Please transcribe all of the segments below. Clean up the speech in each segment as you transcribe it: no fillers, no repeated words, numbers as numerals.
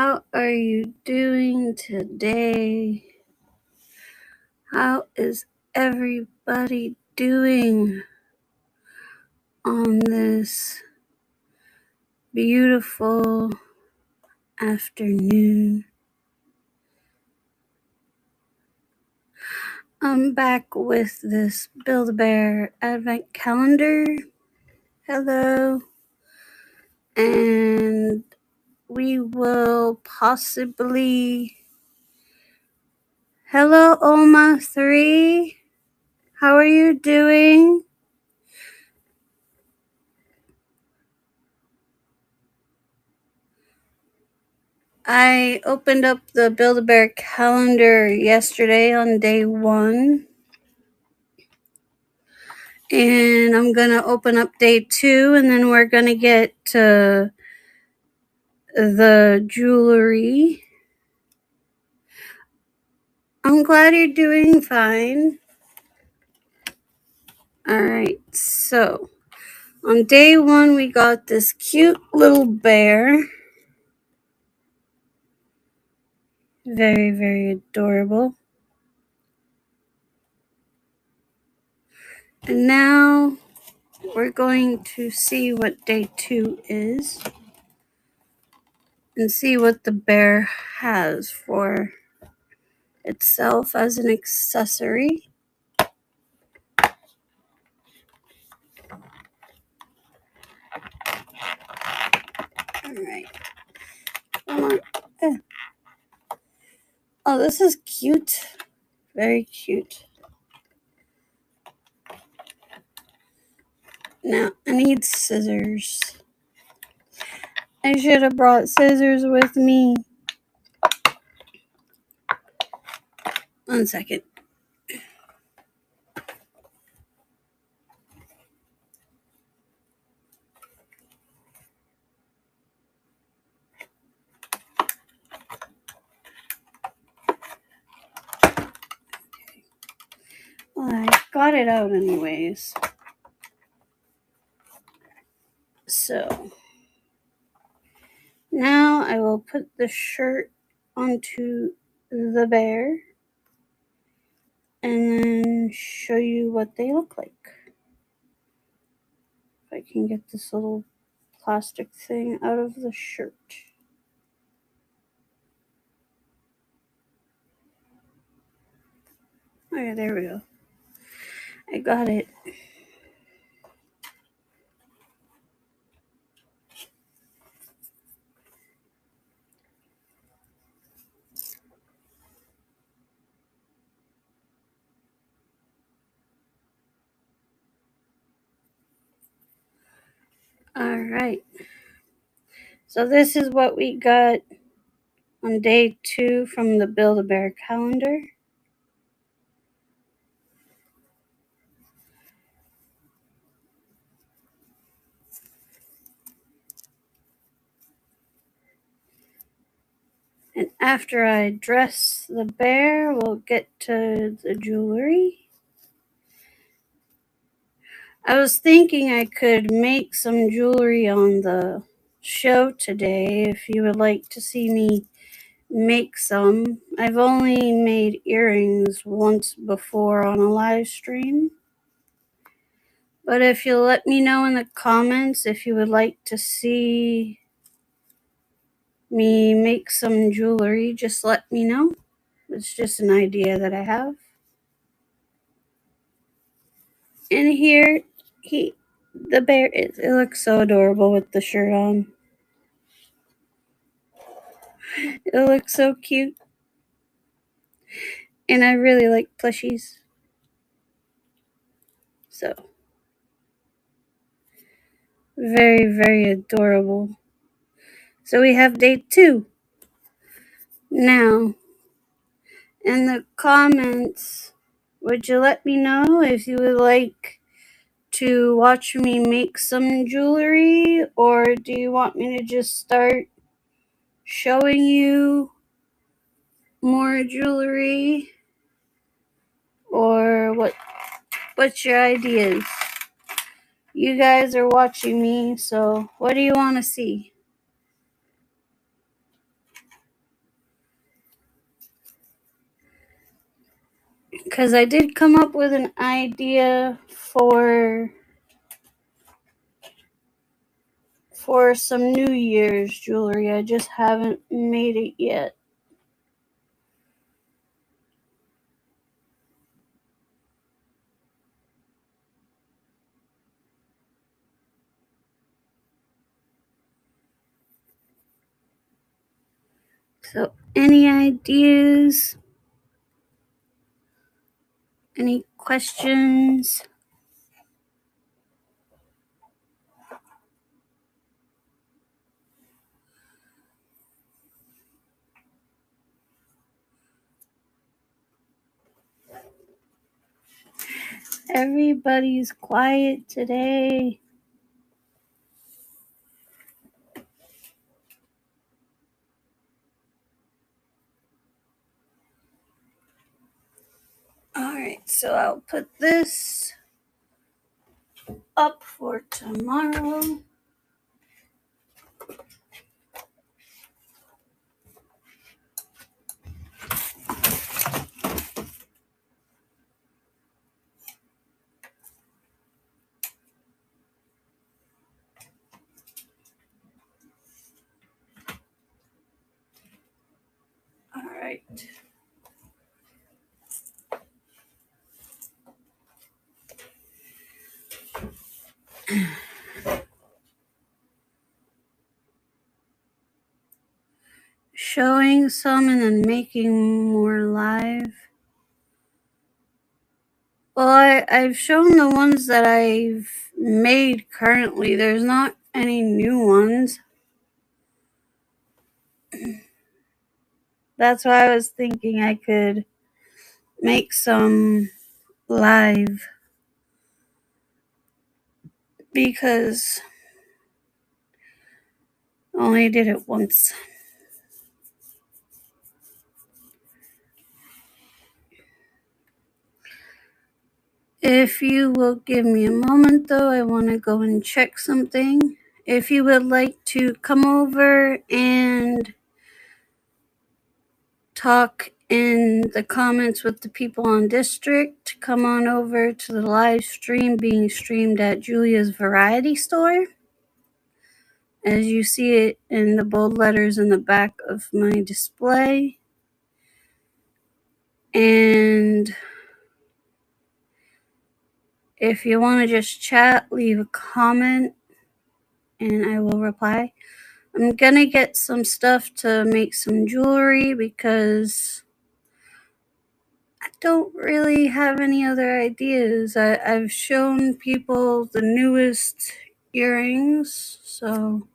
How are you doing today? How is everybody doing on this beautiful afternoon? I'm back with this Build-A-Bear Advent Calendar. Hello. And we will possibly... Hello, Oma3. How are you doing? I opened up the Build-A-Bear calendar yesterday on day 1. And I'm going to open up day 2, and then we're going to get to the jewelry. I'm glad you're doing fine. Alright, so on day 1 we got this cute little bear. Very, very adorable. And now we're going to see what day 2 is and see what the bear has for itself as an accessory. Alright. Come on. Oh, this is cute. Very cute. Now, I need scissors. I should have brought scissors with me. 1 second. Well, I got it out anyways. So, now I will put the shirt onto the bear and then show you what they look like. If I can get this little plastic thing out of the shirt. Okay, there we go. I got it. Alright. So this is what we got on day 2 from the Build-A-Bear calendar. And after I dress the bear, we'll get to the jewelry. I was thinking I could make some jewelry on the show today if you would like to see me make some. I've only made earrings once before on a live stream. But if you'll let me know in the comments if you would like to see me make some jewelry, just let me know. It's just an idea that I have. And here the bear is. It looks so adorable with the shirt on. It looks so cute. And I really like plushies. So, very, very adorable. So we have day 2. Now, in the comments, would you let me know if you would like to watch me make some jewelry, or do you want me to just start showing you more jewelry, or what's your ideas? You guys are watching me, so what do you want to see? because I did come up with an idea for some New Year's jewelry. I just haven't made it yet. So, any ideas? Any questions? Everybody's quiet today. Alright, so I'll put this up for tomorrow. Alright. Showing some and then making more live. Well, I've shown the ones that I've made currently. There's not any new ones. That's why I was thinking I could make some live, because I only did it once. If you will give me a moment, though, I want to go and check something. If you would like to come over and talk in the comments with the people on District, come on over to the live stream being streamed at Julia's Variety Store. As you see it in the bold letters in the back of my display. And if you want to just chat, leave a comment and I will reply. I'm going to get some stuff to make some jewelry because I don't really have any other ideas. I've shown people the newest earrings, so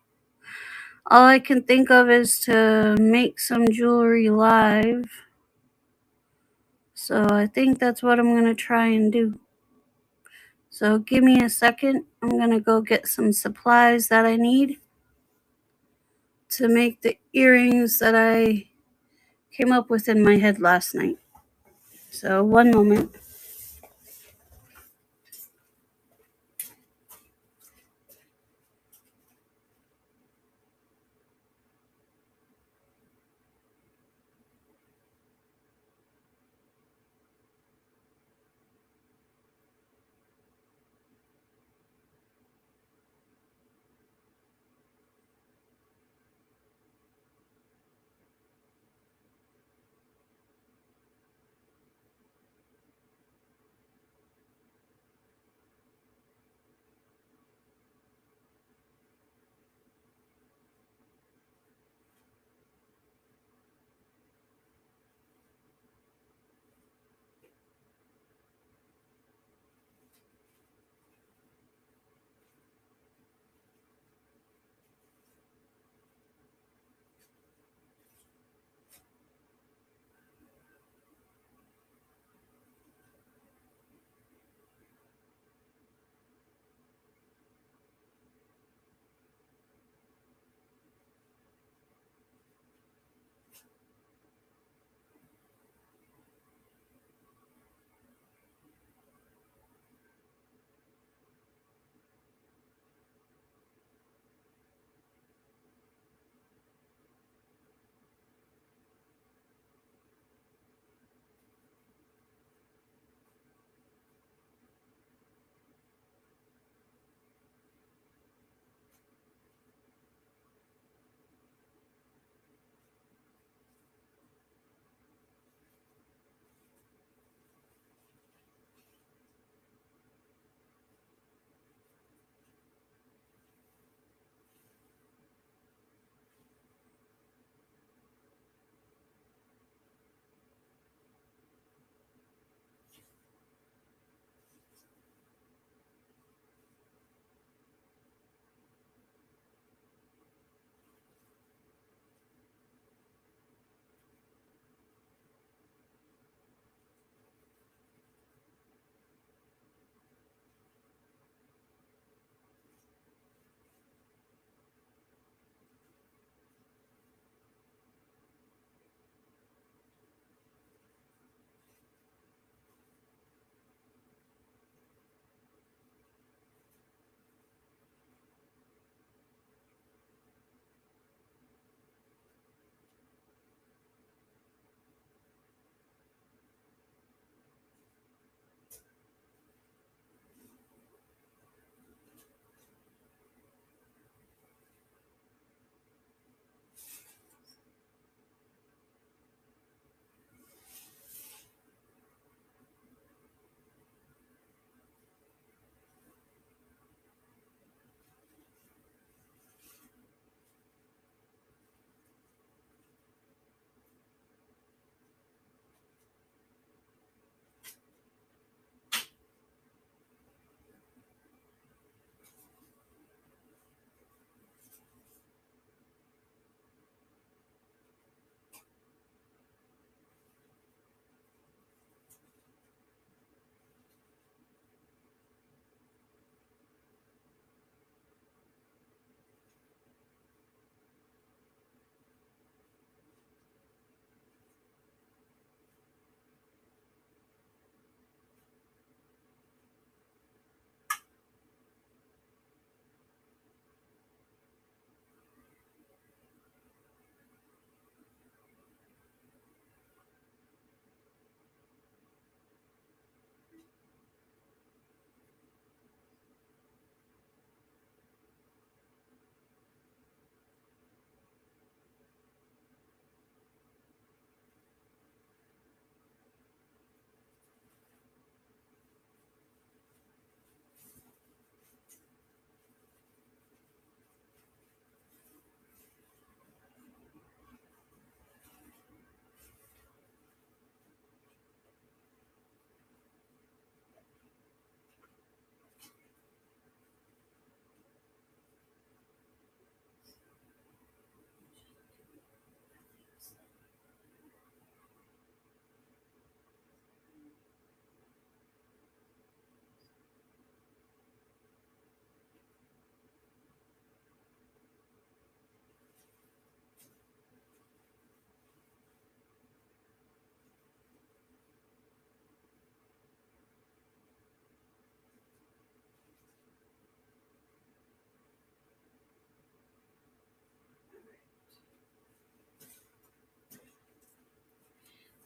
all I can think of is to make some jewelry live. So I think that's what I'm going to try and do. So give me a second. I'm going to go get some supplies that I need to make the earrings that I came up with in my head last night. So one moment.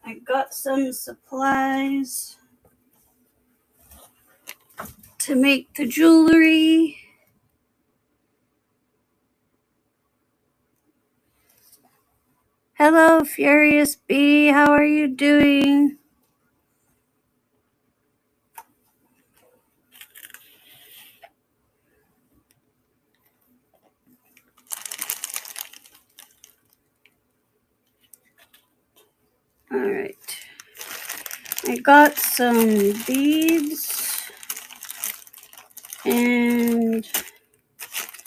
I got some supplies to make the jewelry. Hello, Furious Bee. How are you doing? Alright. I got some beads and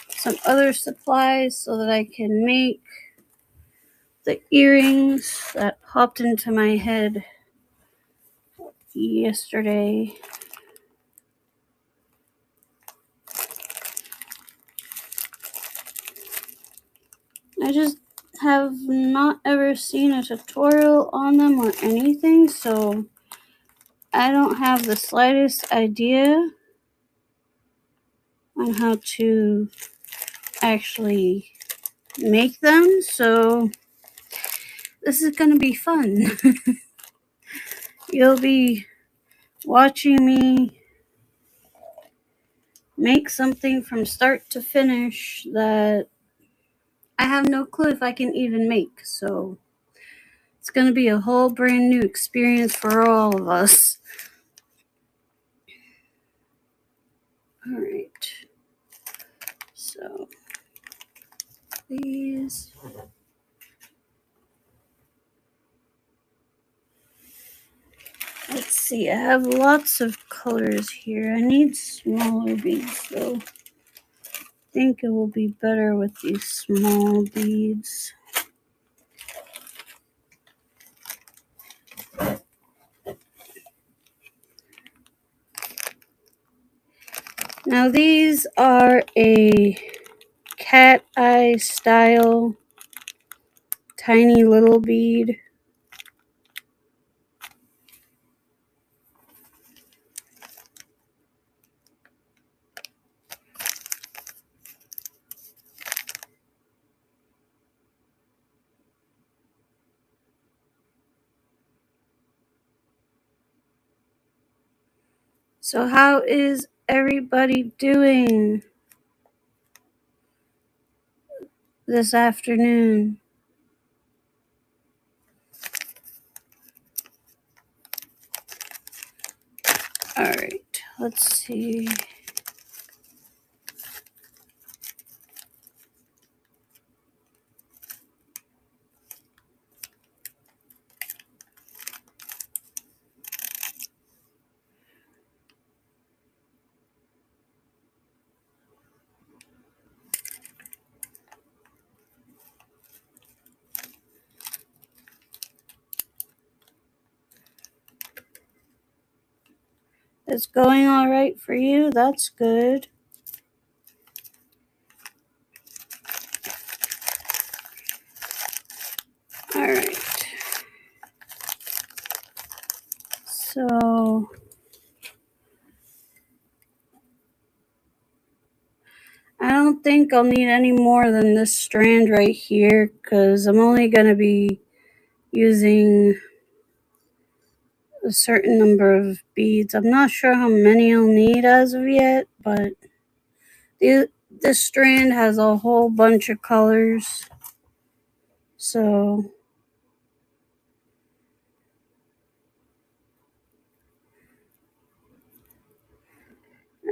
some other supplies so that I can make the earrings that popped into my head yesterday. I just have not ever seen a tutorial on them or anything, so I don't have the slightest idea on how to actually make them, so this is going to be fun. You'll be watching me make something from start to finish that I have no clue if I can even make, so it's going to be a whole brand new experience for all of us. Alright, so these. Let's see, I have lots of colors here. I need smaller beads though. I think it will be better with these small beads. Now these are a cat eye style tiny little bead. So how is everybody doing this afternoon? Alright, let's see. It's going alright for you? That's good. Alright. So I don't think I'll need any more than this strand right here because I'm only going to be using a certain number of beads. I'm not sure how many I'll need as of yet, but this strand has a whole bunch of colors. So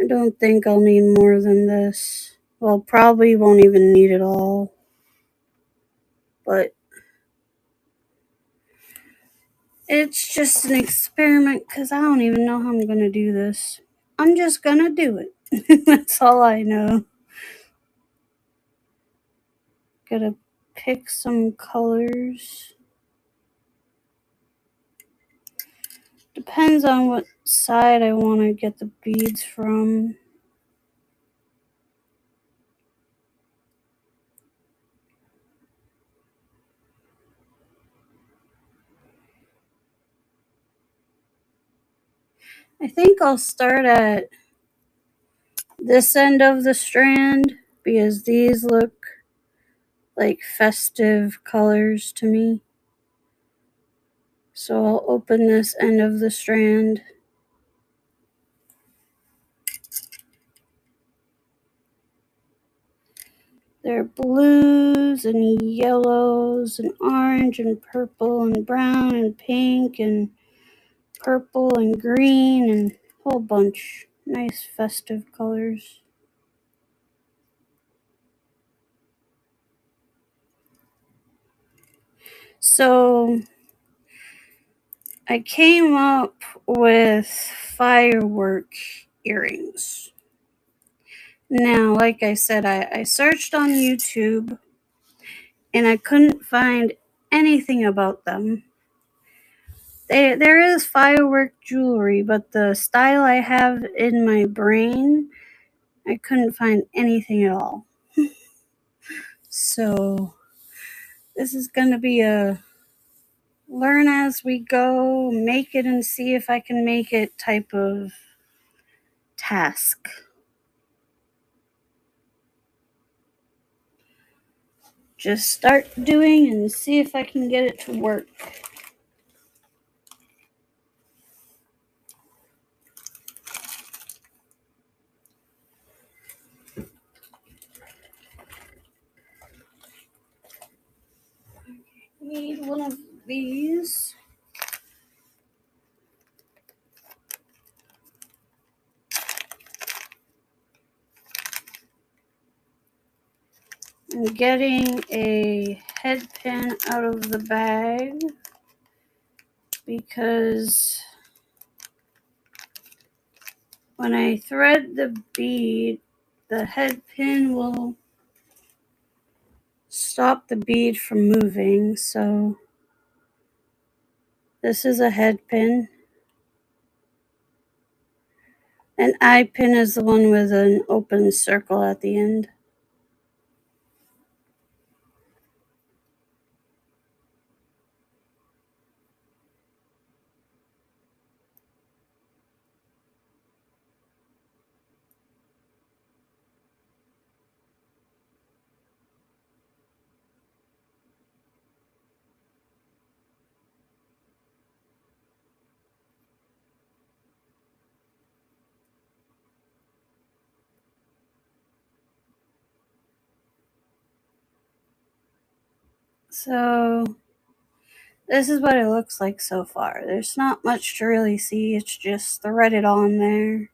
I don't think I'll need more than this. Well, probably won't even need it all. But it's just an experiment because I don't even know how I'm going to do this. I'm just going to do it. That's all I know. Gotta pick some colors. Depends on what side I want to get the beads from. I think I'll start at this end of the strand because these look like festive colors to me. So I'll open this end of the strand. There are blues and yellows and orange and purple and brown and pink and purple and green and a whole bunch. Nice festive colors. So I came up with firework earrings. Now, like I said, I searched on YouTube and I couldn't find anything about them. There is firework jewelry, but the style I have in my brain, I couldn't find anything at all. So this is going to be a learn as we go, make it and see if I can make it type of task. Just start doing and see if I can get it to work. Need one of these. I'm getting a head pin out of the bag because when I thread the bead, the head pin will stop the bead from moving. So this is a head pin. An eye pin is the one with an open circle at the end. So this is what it looks like so far. There's not much to really see. It's just threaded on there.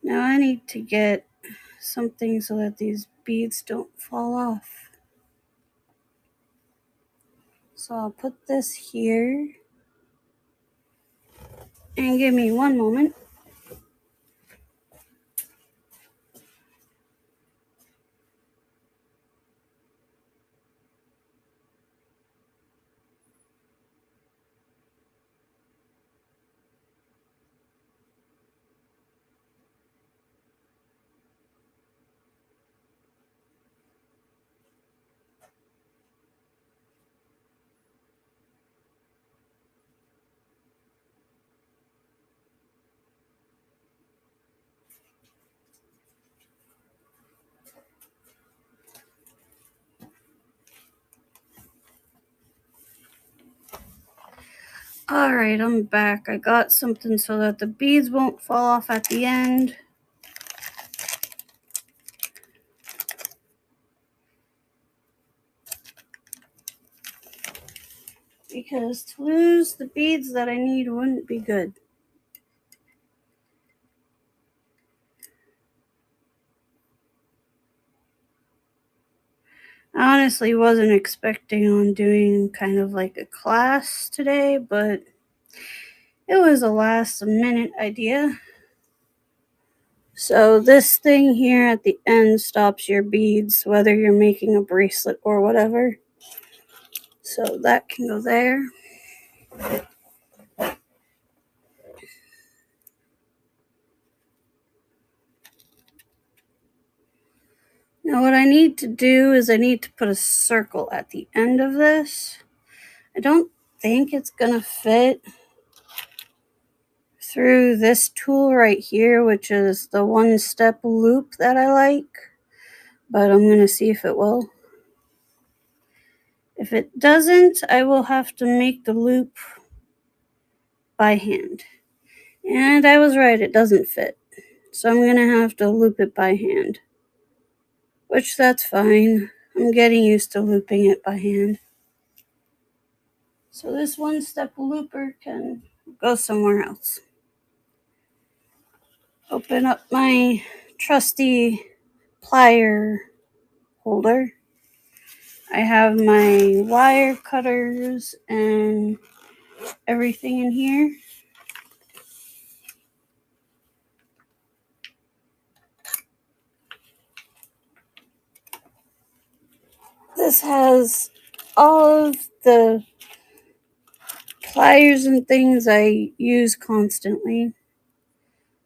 Now I need to get something so that these beads don't fall off. So I'll put this here. And give me one moment. Alright, I'm back. I got something so that the beads won't fall off at the end. Because to lose the beads that I need wouldn't be good. I honestly wasn't expecting on doing kind of like a class today, but it was a last minute idea. So this thing here at the end stops your beads, whether you're making a bracelet or whatever. So that can go there. Now what I need to do is I need to put a circle at the end of this. I don't think it's gonna fit through this tool right here, which is the one-step loop that I like, but I'm gonna see if it will. If it doesn't, I will have to make the loop by hand. And I was right, it doesn't fit. So I'm going to have to loop it by hand. Which that's fine. I'm getting used to looping it by hand. So this one-step looper can go somewhere else. Open up my trusty plier holder. I have my wire cutters and everything in here. This has all of the pliers and things I use constantly.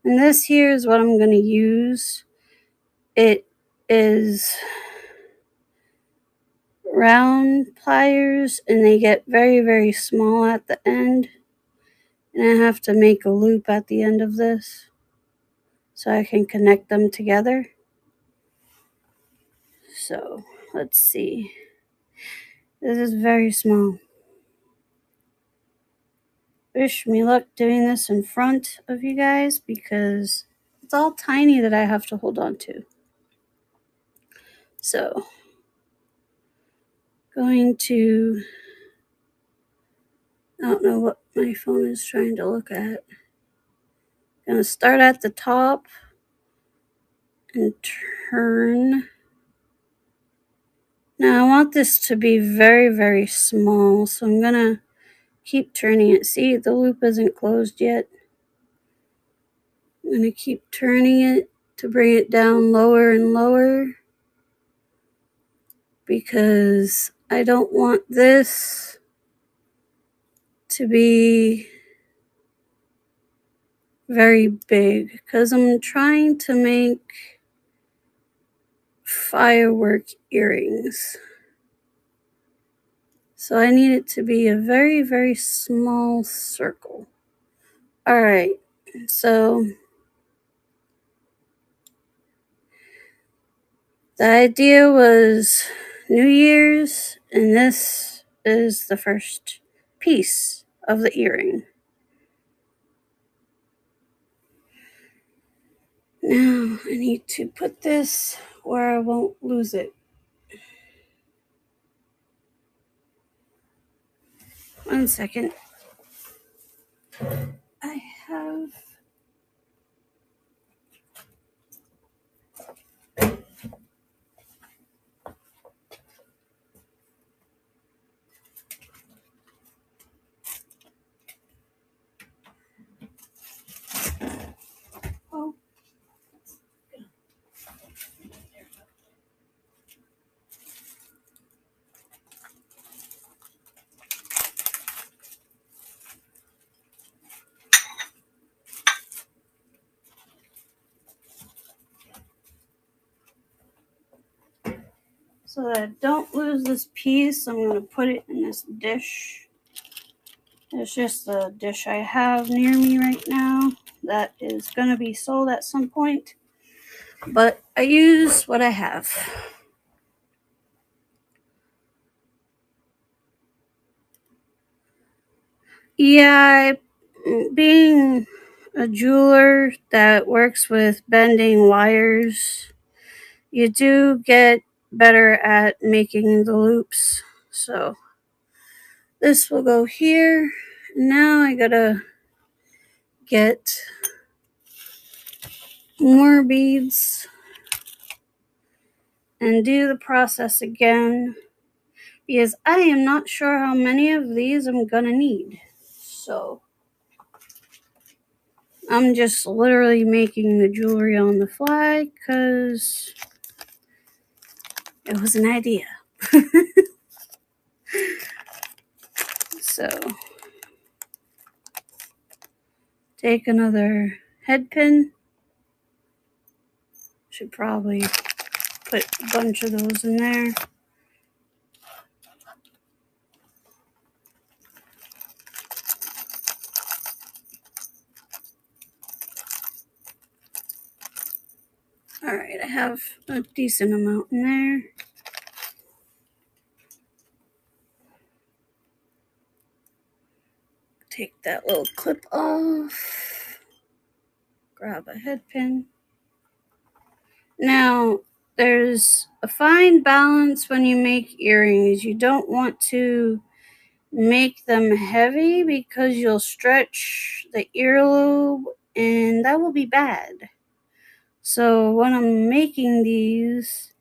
And this here is what I'm going to use. It is round pliers and they get very, very small at the end. And I have to make a loop at the end of this so I can connect them together. So let's see. This is very small. Wish me luck doing this in front of you guys because it's all tiny that I have to hold on to. So, going to, I don't know what my phone is trying to look at. Gonna start at the top and turn. Now I want this to be very, very small, so I'm gonna keep turning it. See, the loop isn't closed yet. I'm gonna keep turning it to bring it down lower and lower because I don't want this to be very big because I'm trying to make firework earrings. So I need it to be a very, very small circle. All right, so the idea was New Year's, and this is the first piece of the earring. Now I need to put this where I won't lose it. One second. I have so that I don't lose this piece, I'm going to put it in this dish. It's just the dish I have near me right now that is going to be sold at some point. But I use what I have. Yeah, being a jeweler that works with bending wires, you do get better at making the loops. So this will go here. Now I gotta get more beads and do the process again because I am not sure how many of these I'm gonna need. So I'm just literally making the jewelry on the fly because it was an idea. So take another head pin. Should probably put a bunch of those in there. Alright, I have a decent amount in there. Take that little clip off. Grab a head pin. Now, there's a fine balance when you make earrings. You don't want to make them heavy because you'll stretch the earlobe and that will be bad. So when I'm making these,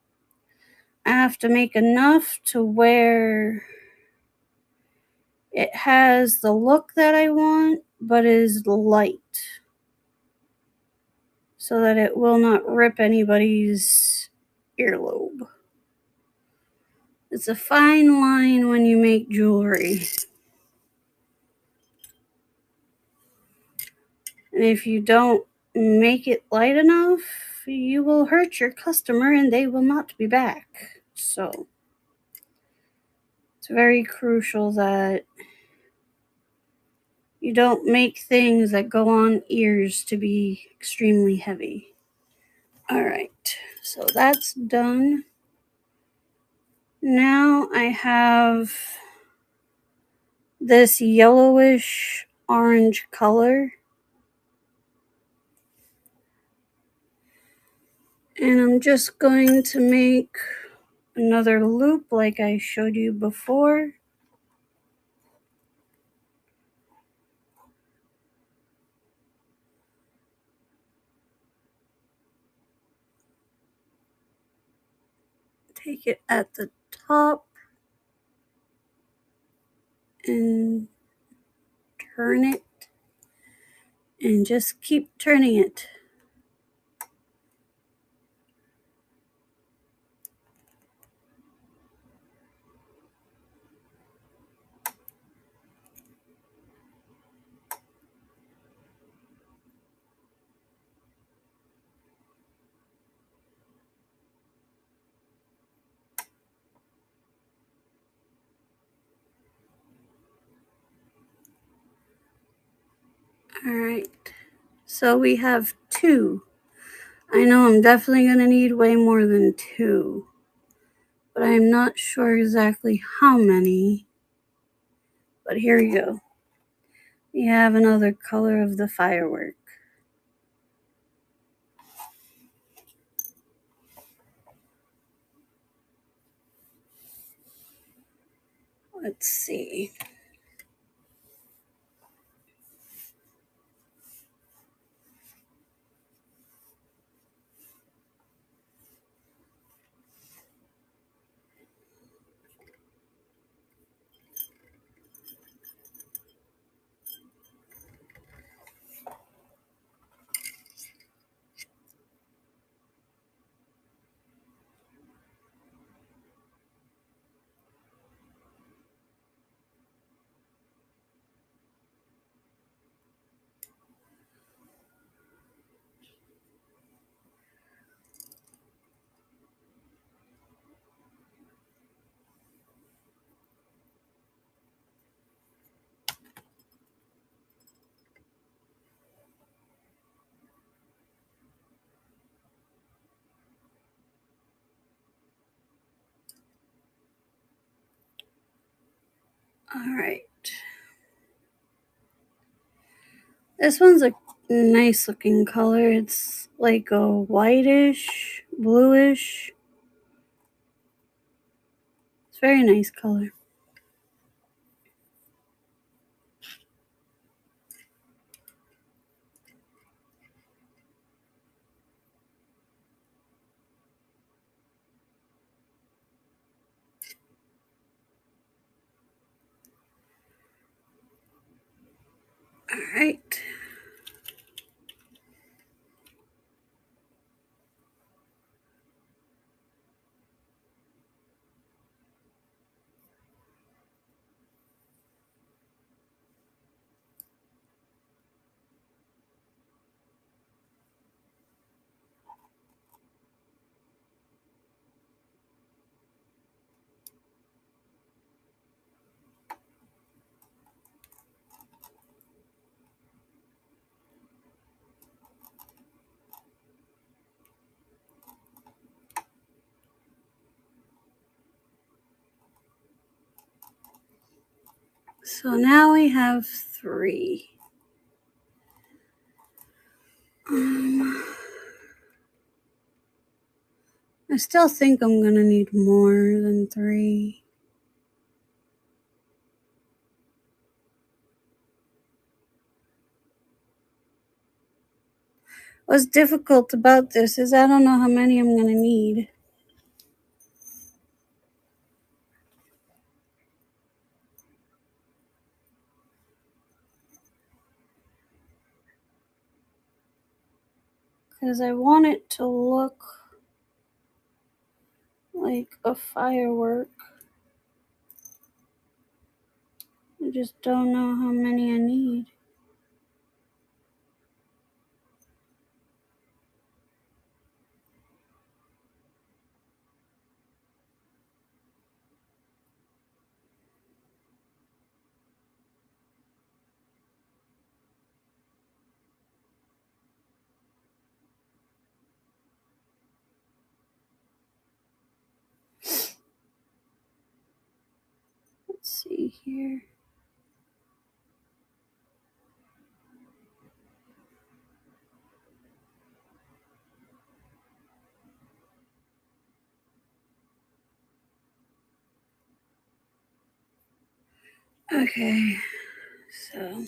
I have to make enough to where it has the look that I want, but is light, so that it will not rip anybody's earlobe. It's a fine line when you make jewelry. And if you don't make it light enough, you will hurt your customer and they will not be back. So it's very crucial that you don't make things that go on ears to be extremely heavy. Alright, so that's done. Now I have this yellowish orange color. And I'm just going to make another loop like I showed you before. Take it at the top and turn it and just keep turning it. Alright, so we have 2. I know I'm definitely going to need way more than 2, but I'm not sure exactly how many. But here we go. We have another color of the firework. Let's see. Alright. This one's a nice looking color. It's like a whitish, bluish. It's a very nice color. Alright. So now we have 3. I still think I'm gonna need more than 3. What's difficult about this is I don't know how many I'm gonna need. Because I want it to look like a firework. I just don't know how many I need. Let's see here. Okay, so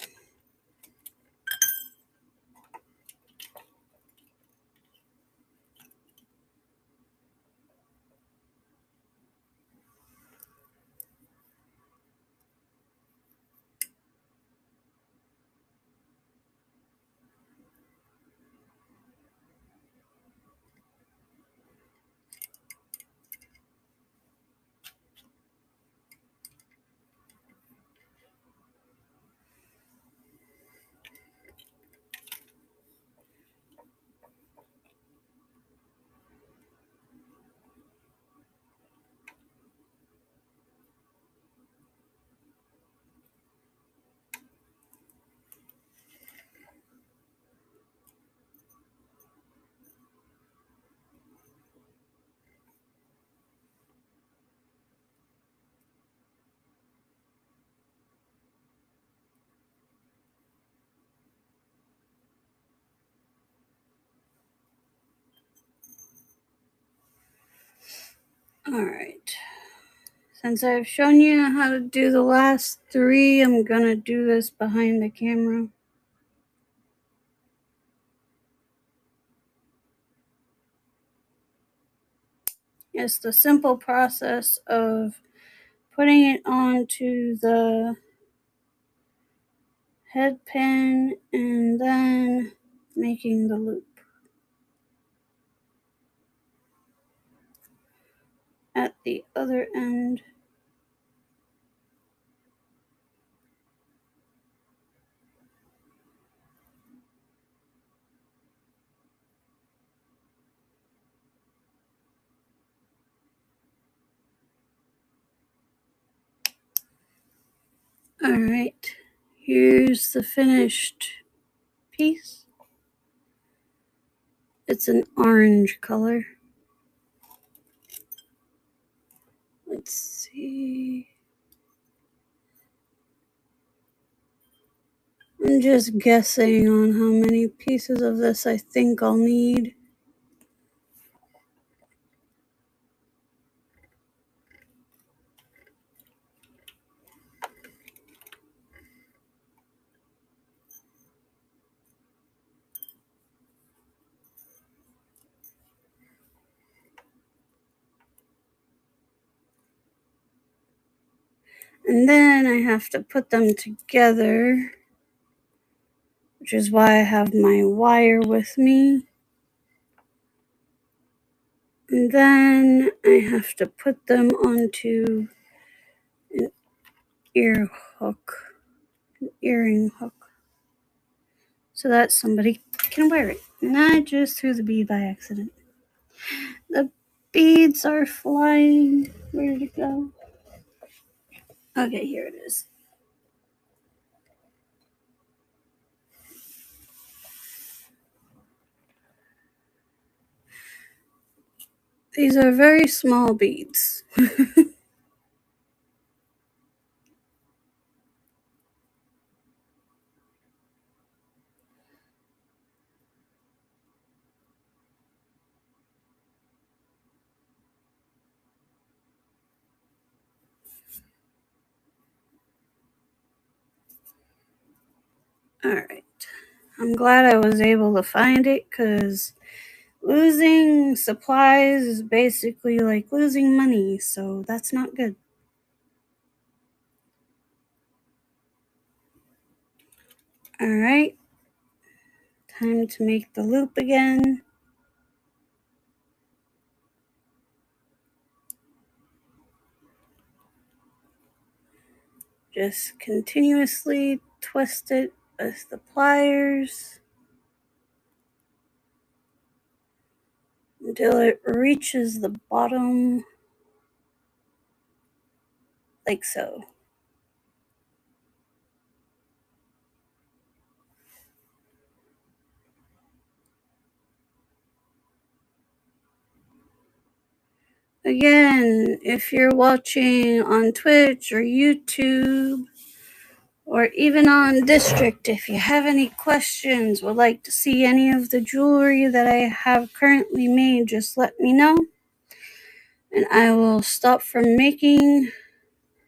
alright. Since I've shown you how to do the last 3, I'm gonna do this behind the camera. It's the simple process of putting it onto the head pin and then making the loop at the other end. Alright, here's the finished piece. It's an orange color. Let's see. I'm just guessing on how many pieces of this I think I'll need. And then I have to put them together, which is why I have my wire with me. And then I have to put them onto an ear hook, an earring hook, so that somebody can wear it. And I just threw the bead by accident. The beads are flying. Where did it go? Okay, here it is. These are very small beads. Alright. I'm glad I was able to find it, because losing supplies is basically like losing money, so that's not good. Alright. Time to make the loop again. Just continuously twist it with the pliers until it reaches the bottom, like so. Again, if you're watching on Twitch or YouTube, or even on District, if you have any questions, would like to see any of the jewelry that I have currently made, just let me know. And I will stop from making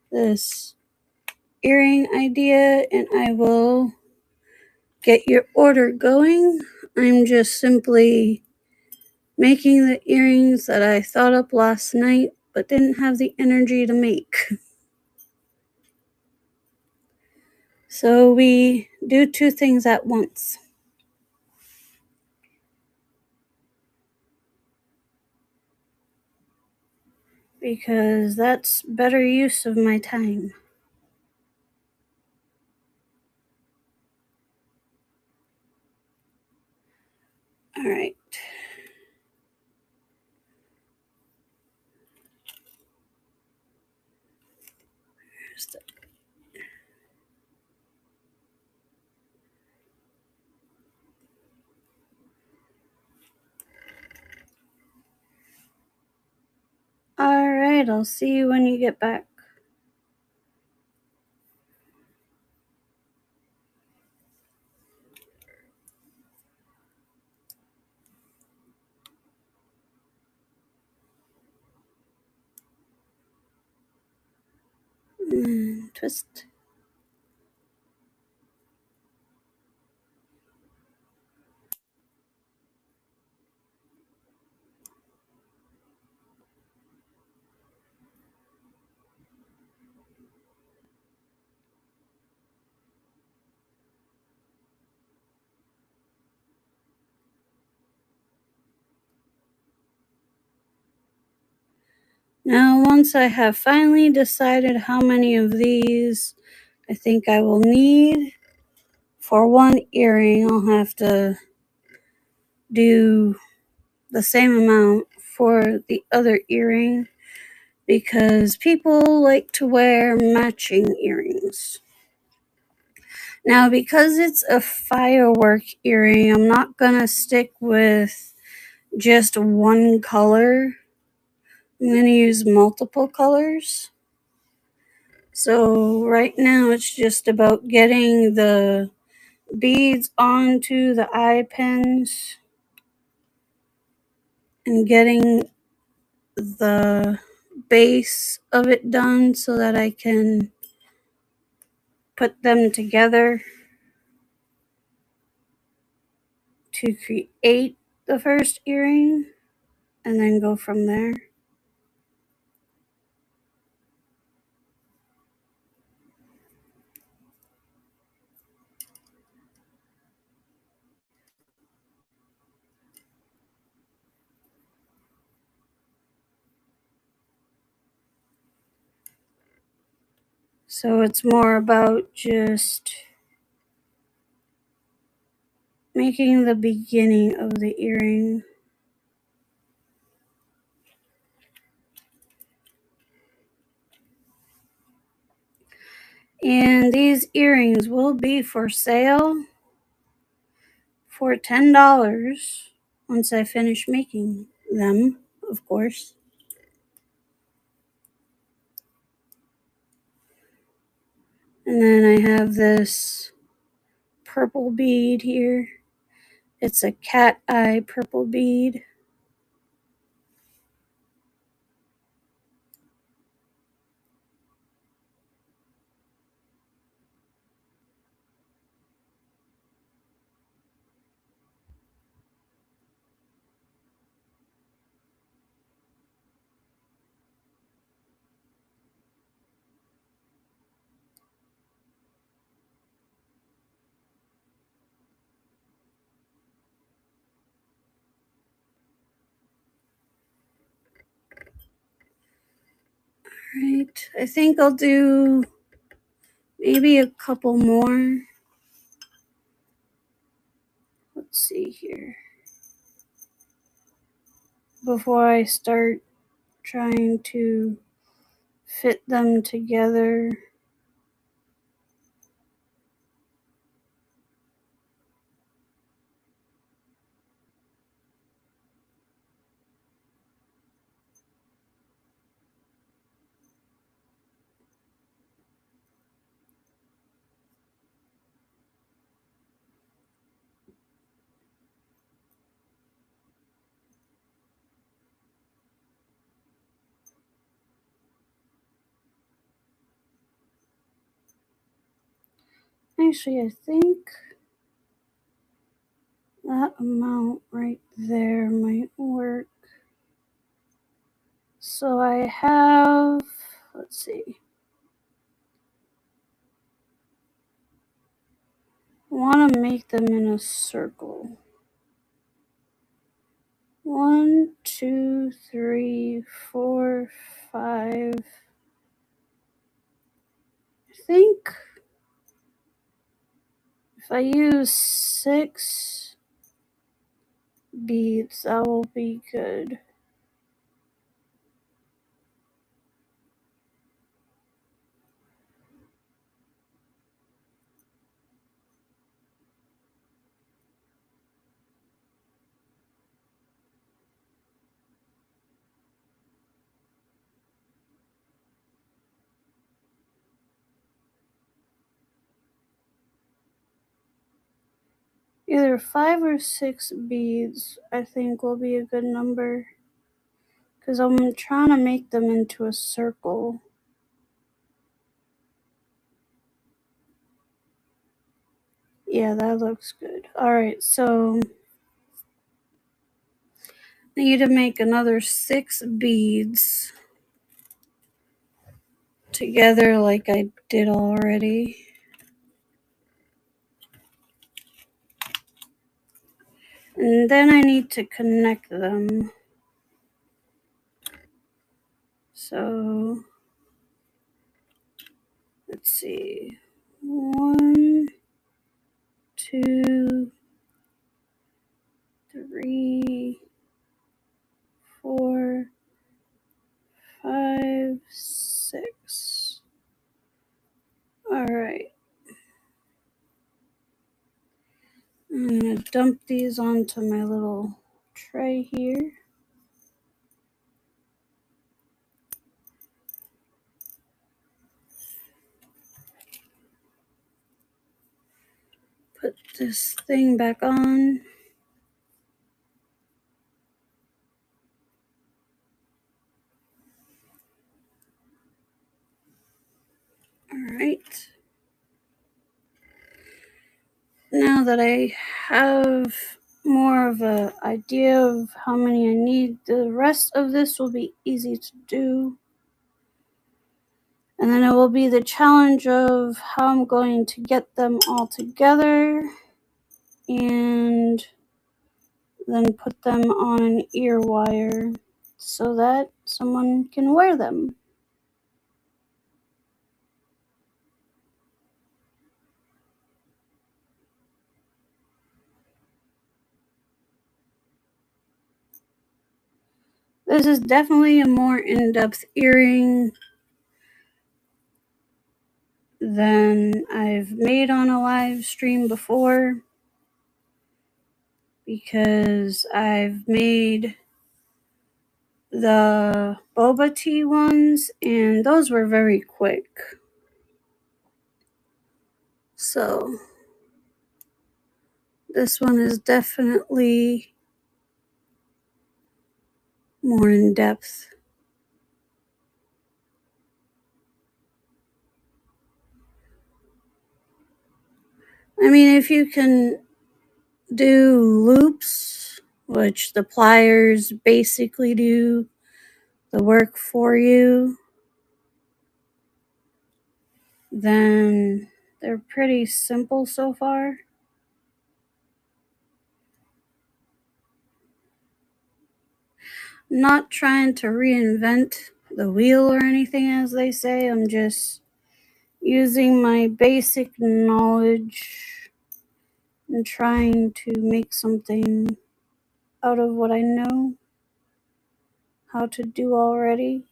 this earring idea and I will get your order going. I'm just simply making the earrings that I thought up last night but didn't have the energy to make. So we do two things at once, because that's better use of my time. All right. All right, I'll see you when you get back. Twist. Now, once I have finally decided how many of these I think I will need for one earring, I'll have to do the same amount for the other earring, because people like to wear matching earrings. Now, because it's a firework earring, I'm not gonna stick with just one color. I'm going to use multiple colors. So right now it's just about getting the beads onto the eye pins and getting the base of it done so that I can put them together to create the first earring and then go from there. So it's more about just making the beginning of the earring. And these earrings will be for sale for $10 once I finish making them, of course. And then I have this purple bead here. It's a cat eye purple bead. Right, I think I'll do maybe a couple more. Let's see here. Before I start trying to fit them together. Actually, I think that amount right there might work. So I have, let's see, I want to make them in a circle. 1, 2, 3, 4, 5. I think if I use 6 beads, that will be good. Either 5 or 6 beads, I think, will be a good number. Because I'm trying to make them into a circle. Yeah, that looks good. Alright, so I need to make another 6 beads together like I did already. And then I need to connect them. So let's see. 1, 2, 3, 4, 5, 6. Alright. I'm going to dump these onto my little tray here. Put this thing back on. Alright. Now that I have more of an idea of how many I need, the rest of this will be easy to do. And then it will be the challenge of how I'm going to get them all together and then put them on an ear wire so that someone can wear them. This is definitely a more in-depth earring than I've made on a live stream before, because I've made the boba tea ones and those were very quick. So this one is definitely more in depth. I mean, if you can do loops, which the pliers basically do the work for you, then they're pretty simple so far. Not trying to reinvent the wheel or anything, as they say. I'm just using my basic knowledge and trying to make something out of what I know how to do already.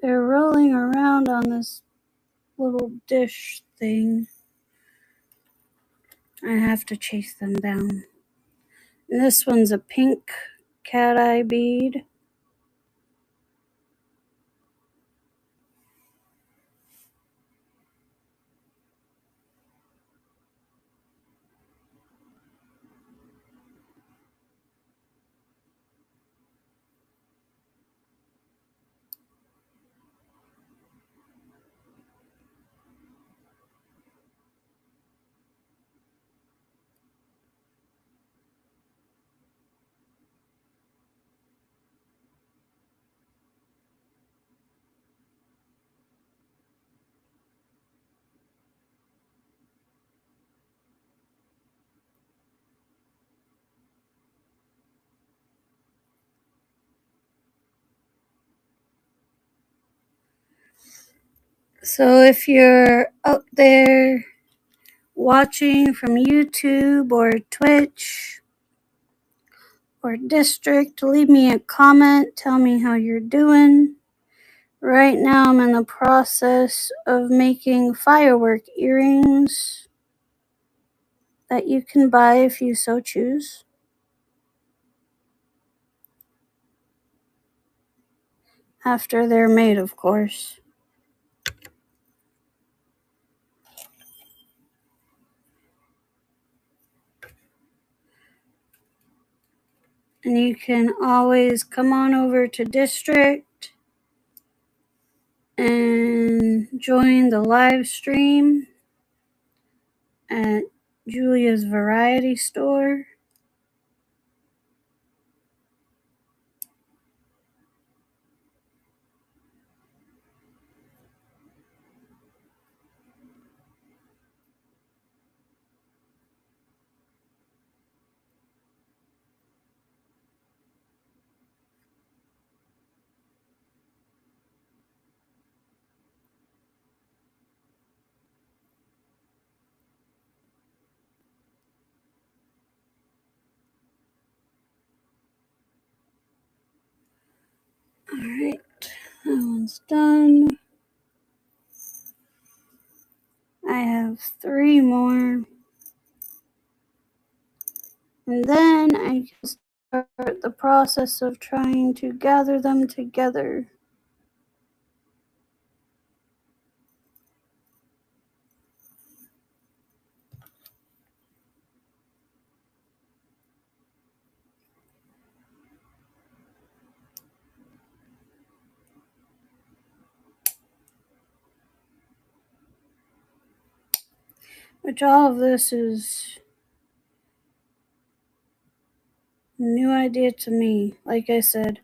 They're rolling around on this little dish thing. I have to chase them down. And this one's a pink cat eye bead. So if you're out there watching from YouTube or Twitch or District, leave me a comment. Tell me how you're doing. Right now I'm in the process of making firework earrings that you can buy if you so choose. After they're made, of course. And you can always come on over to District and join the live stream at Julia's Variety Store. Alright, that one's done. I have 3 more. And then I can start the process of trying to gather them together. Which all of this is a new idea to me. Like I said,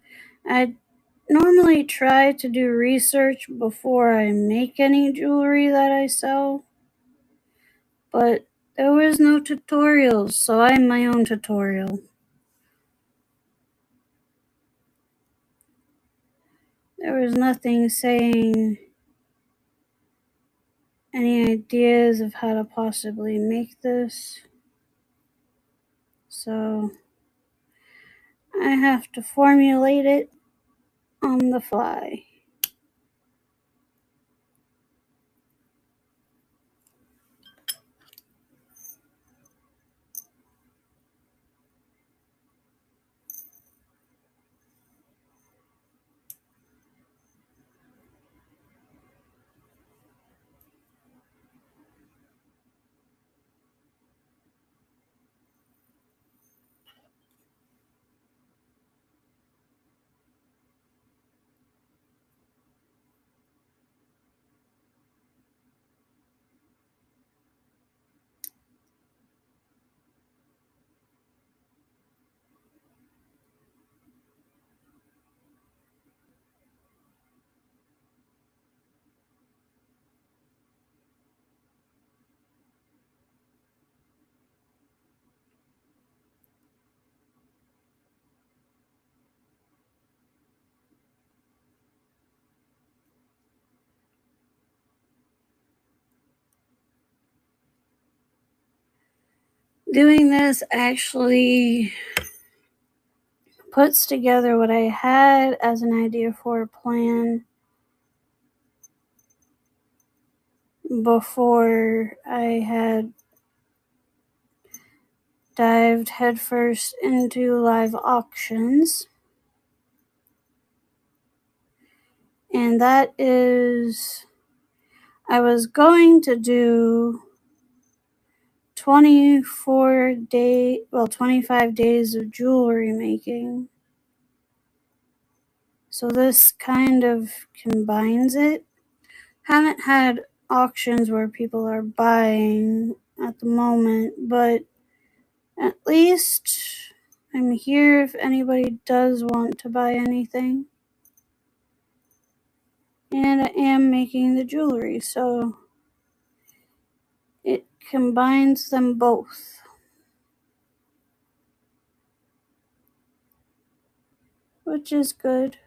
I normally try to do research before I make any jewelry that I sell. But there was no tutorials, so I'm my own tutorial. There was nothing saying any ideas of how to possibly make this. So I have to formulate it on the fly. Doing this actually puts together what I had as an idea for a plan before I had dived headfirst into live auctions. And that is, I was going to do 25 days of jewelry making. So this kind of combines it. Haven't had auctions where people are buying at the moment, but at least I'm here if anybody does want to buy anything. And I am making the jewelry, so it combines them both, which is good.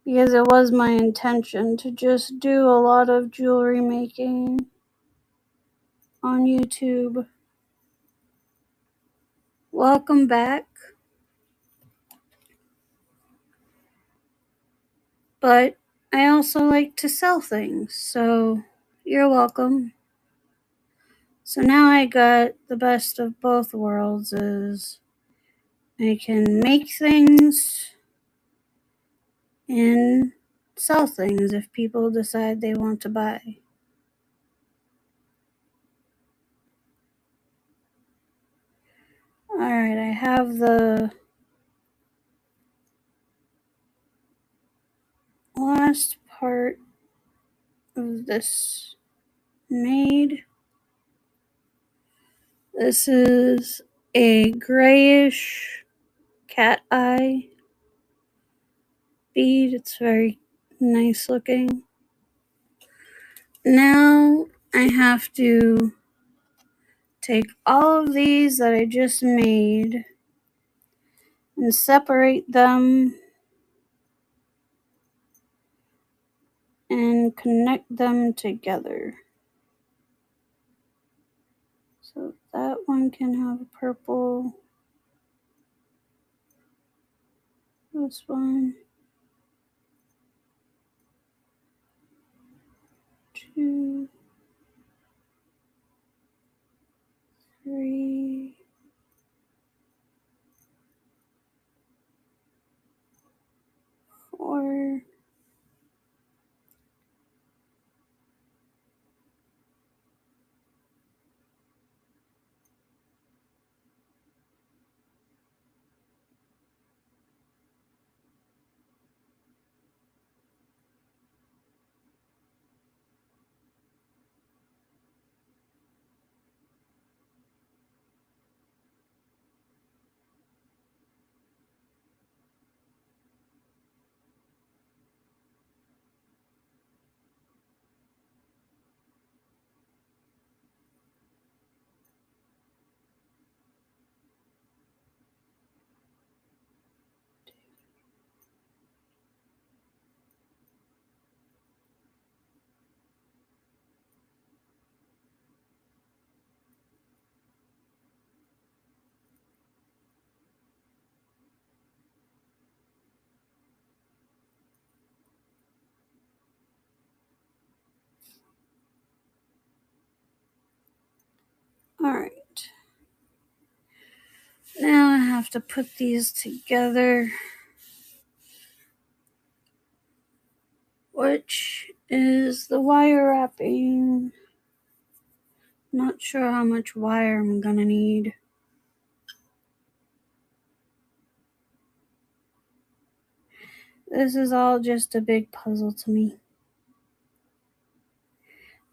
Because it was my intention to just do a lot of jewelry making on YouTube. Welcome back. But I also like to sell things, so you're welcome. So now I got the best of both worlds is I can make things and sell things if people decide they want to buy. Alright, I have the last part of this made. This is a grayish cat eye bead. It's very nice looking. Now I have to take all of these that I just made and separate them and connect them together. So that one can have a purple. This one. 2, 3, 4. Alright. Now I have to put these together, which is the wire wrapping. Not sure how much wire I'm gonna need. This is all just a big puzzle to me.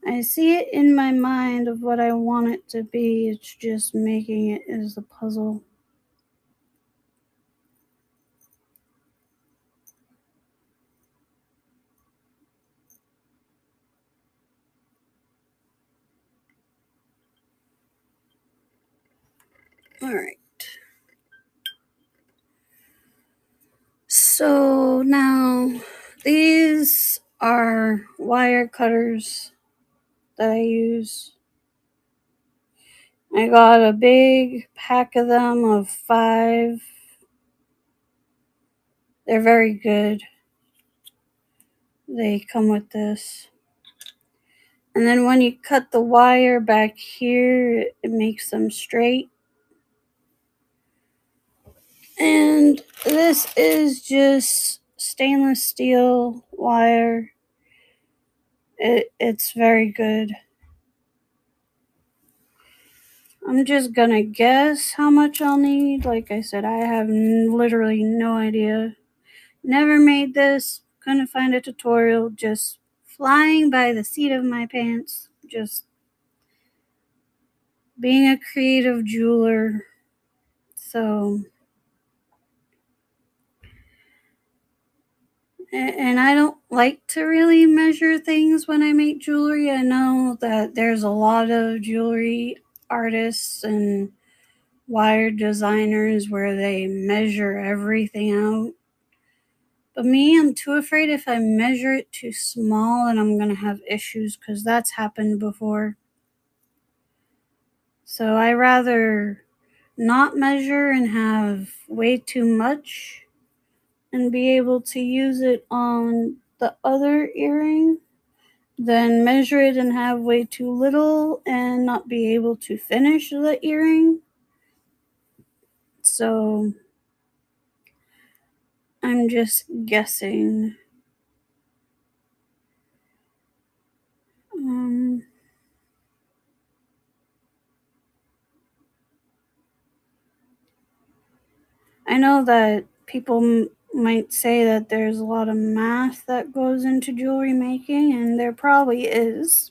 I see it in my mind of what I want it to be. It's just making it as a puzzle. All right. So now these are wire cutters that I use. I got a big pack of them of 5. They're very good. They come with this. And then when you cut the wire back here, it makes them straight. And this is just stainless steel wire. It's very good. I'm just gonna guess how much I'll need. Like I said, I have literally no idea. Never made this. Couldn't find a tutorial. Just flying by the seat of my pants. Just being a creative jeweler. So, and I don't like to really measure things when I make jewelry. I know that there's a lot of jewelry artists and wire designers where they measure everything out. But me, I'm too afraid if I measure it too small and I'm going to have issues because that's happened before. So I rather not measure and have way too much and be able to use it on the other earring than measure it and have way too little and not be able to finish the earring. So I'm just guessing. I know that people might say that there's a lot of math that goes into jewelry making, and there probably is.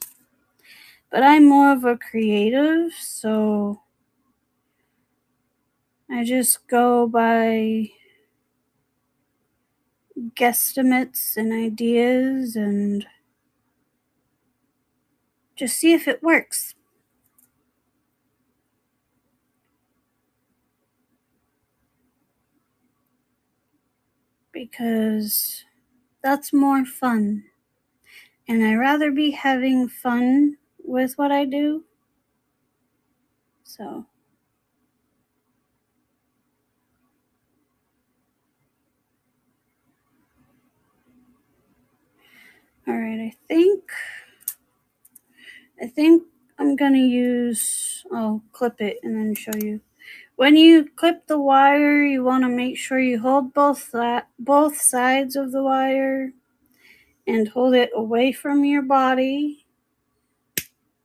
But I'm more of a creative, so I just go by guesstimates and ideas and just see if it works. Because that's more fun. And I rather be having fun with what I do. So, all right, I think I'm gonna I'll clip it and then show you. When you clip the wire, you want to make sure you hold both sides of the wire and hold it away from your body,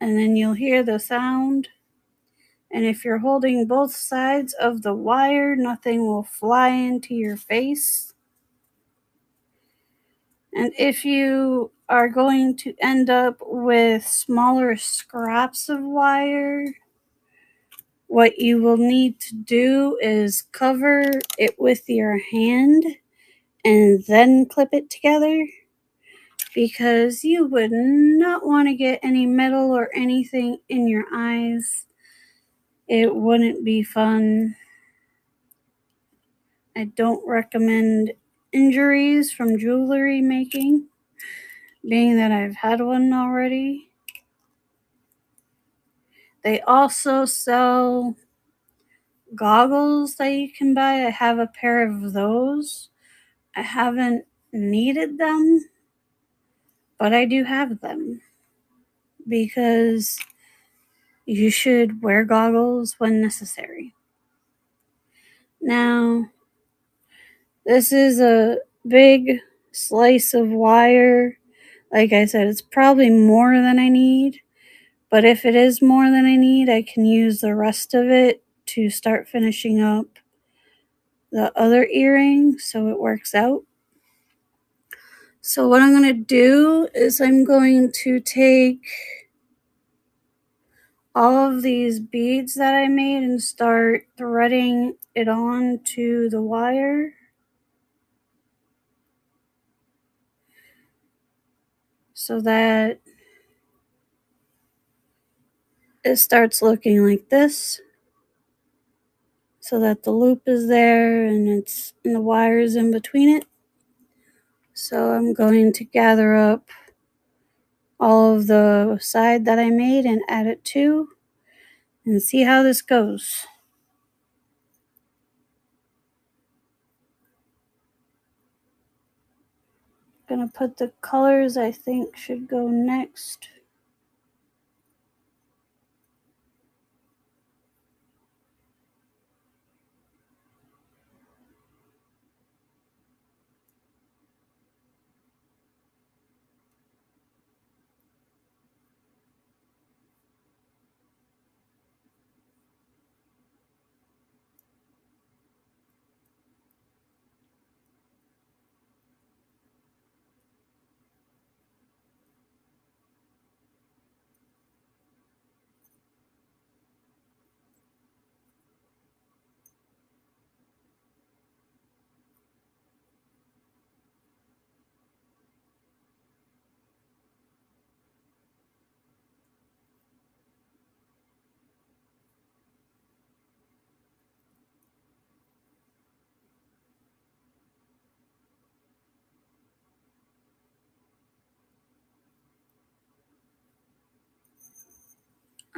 and then you'll hear the sound. And if you're holding both sides of the wire, nothing will fly into your face. And if you are going to end up with smaller scraps of wire, what you will need to do is cover it with your hand and then clip it together, because you would not want to get any metal or anything in your eyes. It wouldn't be fun. I don't recommend injuries from jewelry making, being that I've had one already. They also sell goggles that you can buy. I have a pair of those. I haven't needed them, but I do have them because you should wear goggles when necessary. Now, this is a big slice of wire. Like I said, it's probably more than I need, but if it is more than I need, I can use the rest of it to start finishing up the other earring so it works out. So what I'm going to do is I'm going to take all of these beads that I made and start threading it on to the wire. So that it starts looking like this. so that the loop is there and the wires in between it. So I'm going to gather up all of the side that I made and add it to and see how this goes. Gonna put the colors I think should go next.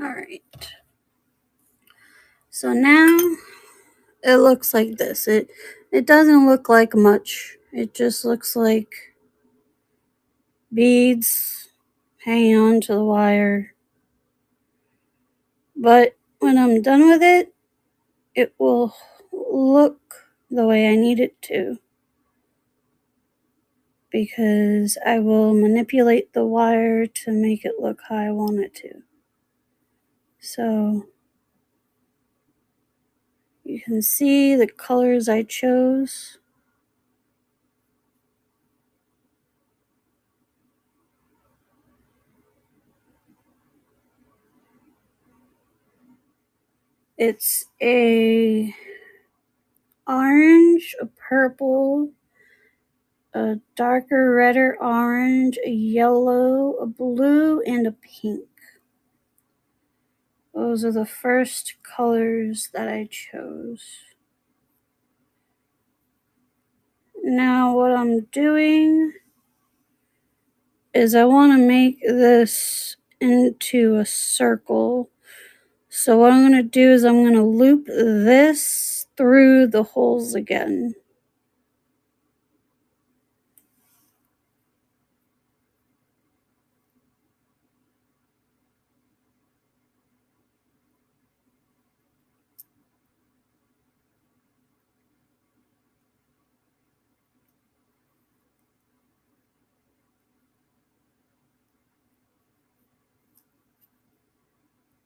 Alright. So now it looks like this. It doesn't look like much. It just looks like beads hanging onto the wire. But when I'm done with it, it will look the way I need it to, because I will manipulate the wire to make it look how I want it to. So you can see the colors I chose. It's a orange, a purple, a darker redder orange, a yellow, a blue, and a pink. Those are the first colors that I chose. Now what I'm doing is I want to make this into a circle. So what I'm going to do is I'm going to loop this through the holes again.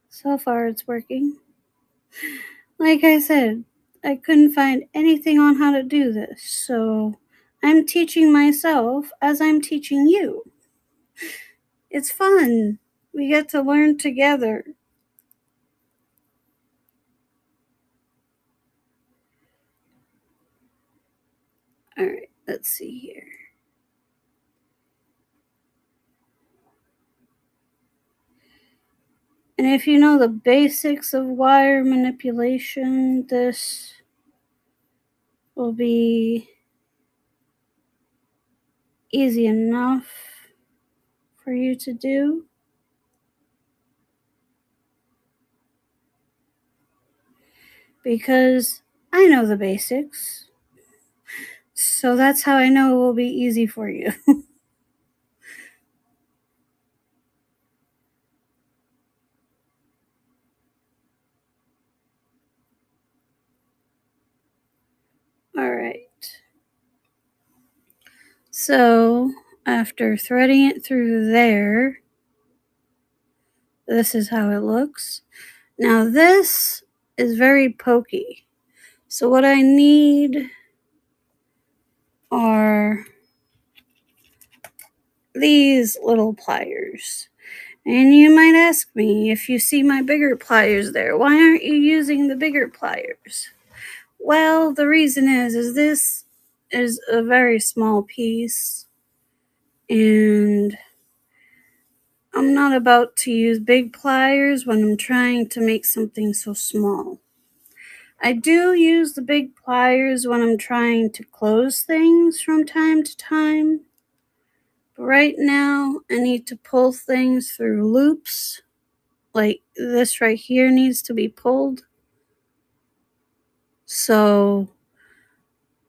So far it's working. Like I said, I couldn't find anything on how to do this, so I'm teaching myself as I'm teaching you. It's fun. We get to learn together. Alright, let's see here. And if you know the basics of wire manipulation, this will be easy enough for you to do. Because I know the basics. So that's how I know it will be easy for you. Alright. So after threading it through there, this is how it looks. Now this is very pokey. So what I need are these little pliers. And you might ask me, if you see my bigger pliers there, why aren't you using the bigger pliers? Well, the reason is this is a very small piece, and I'm not about to use big pliers when I'm trying to make something so small. I do use the big pliers when I'm trying to close things from time to time. But right now, I need to pull things through loops. Like this right here needs to be pulled. So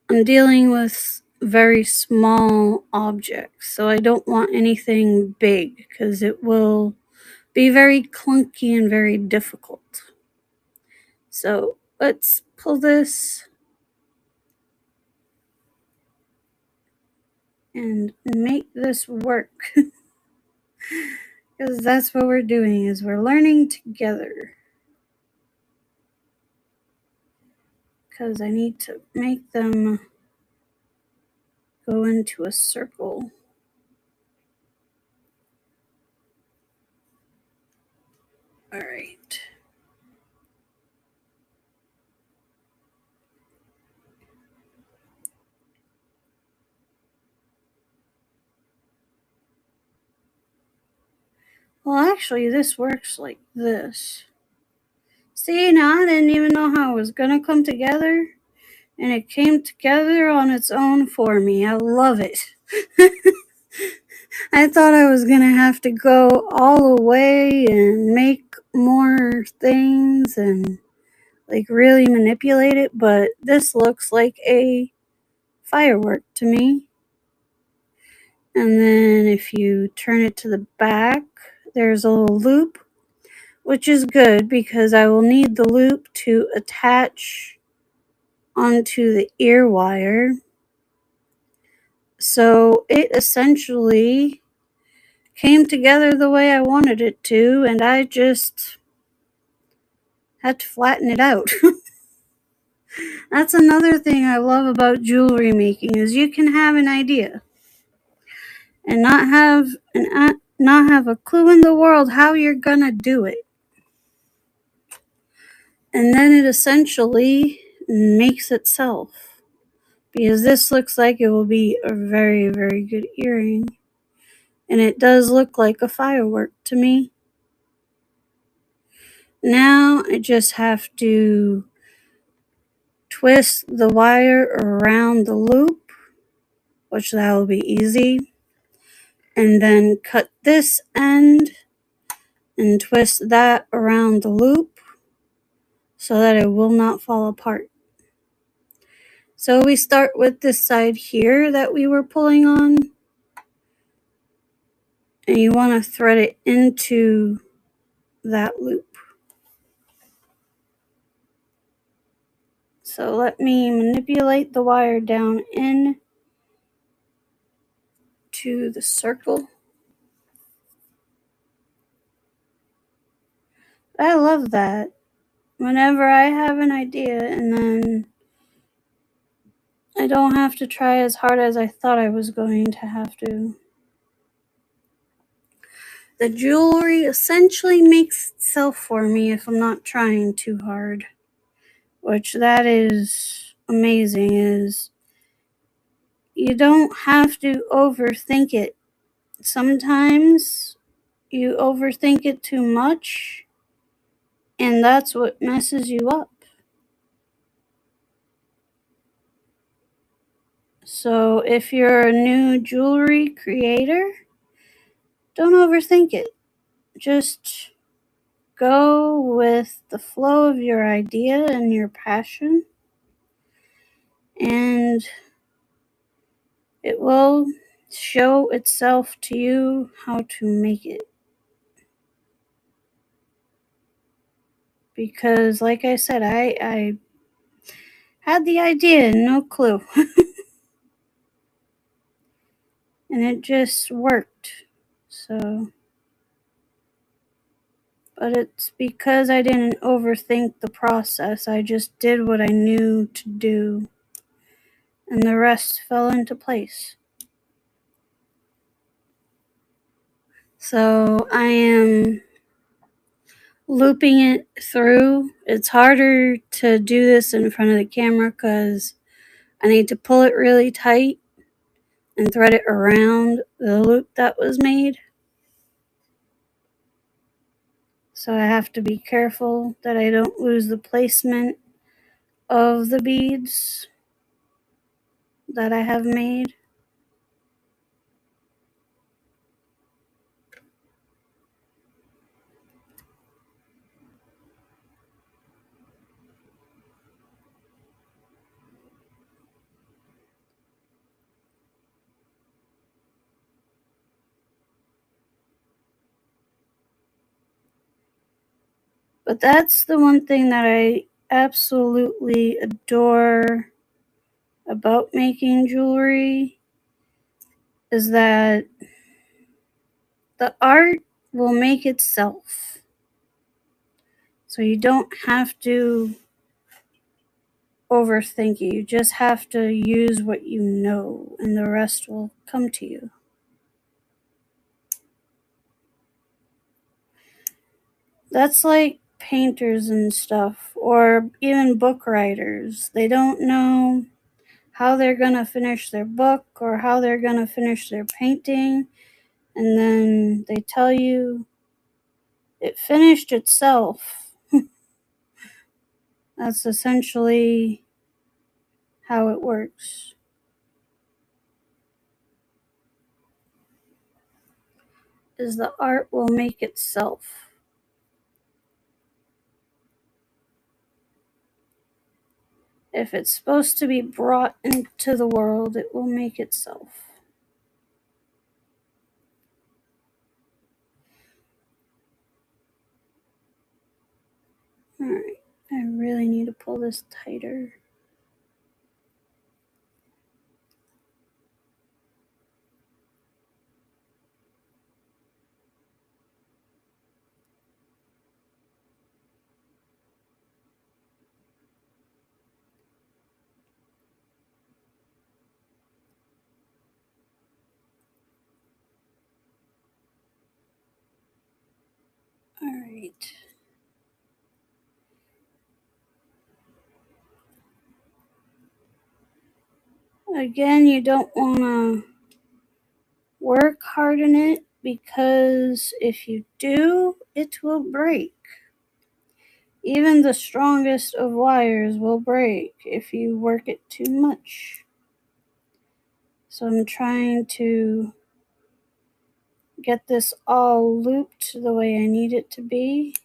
I'm dealing with very small objects. So I don't want anything big because it will be very clunky and very difficult. So let's pull this and make this work. Because that's what we're doing, is we're learning together. Because I need to make them go into a circle. All right. Well, actually, this works like this. See, now I didn't even know how it was going to come together. And it came together on its own for me. I love it. I thought I was going to have to go all the way and make more things and like really manipulate it, but this looks like a firework to me. And then if you turn it to the back, there's a little loop, which is good because I will need the loop to attach onto the ear wire. So it essentially came together the way I wanted it to, and I just had to flatten it out. That's another thing I love about jewelry making, is you can have an idea and not have a clue in the world how you're gonna do it. And then it essentially makes itself. Because this looks like it will be a very, very good earring. And it does look like a firework to me. Now I just have to twist the wire around the loop, which that will be easy. And then cut this end and twist that around the loop so that it will not fall apart. So we start with this side here that we were pulling on. And you want to thread it into that loop. So let me manipulate the wire down in to the circle. I love that. Whenever I have an idea and then I don't have to try as hard as I thought I was going to have to. The jewelry essentially makes itself for me if I'm not trying too hard. Which that is amazing, is you don't have to overthink it. Sometimes you overthink it too much, and that's what messes you up. So if you're a new jewelry creator, don't overthink it. Just go with the flow of your idea and your passion, and it will show itself to you how to make it. Because like I said, I had the idea and no clue. And it just worked. So, but it's because I didn't overthink the process. I just did what I knew to do, and the rest fell into place. So I am looping it through. It's harder to do this in front of the camera because I need to pull it really tight and thread it around the loop that was made. So I have to be careful that I don't lose the placement of the beads that I have made. But that's the one thing that I absolutely adore about making jewelry, is that the art will make itself. So you don't have to overthink it. You just have to use what you know, and the rest will come to you. That's like painters and stuff, or even book writers. They don't know how they're going to finish their book or how they're going to finish their painting, and then they tell you it finished itself. That's essentially how it works. Is the art will make itself. If it's supposed to be brought into the world, it will make itself. Alright, I really need to pull this tighter. Alright. Again, you don't want to work hard in it, because if you do, it will break. Even the strongest of wires will break if you work it too much. So I'm trying to get this all looped the way I need it to be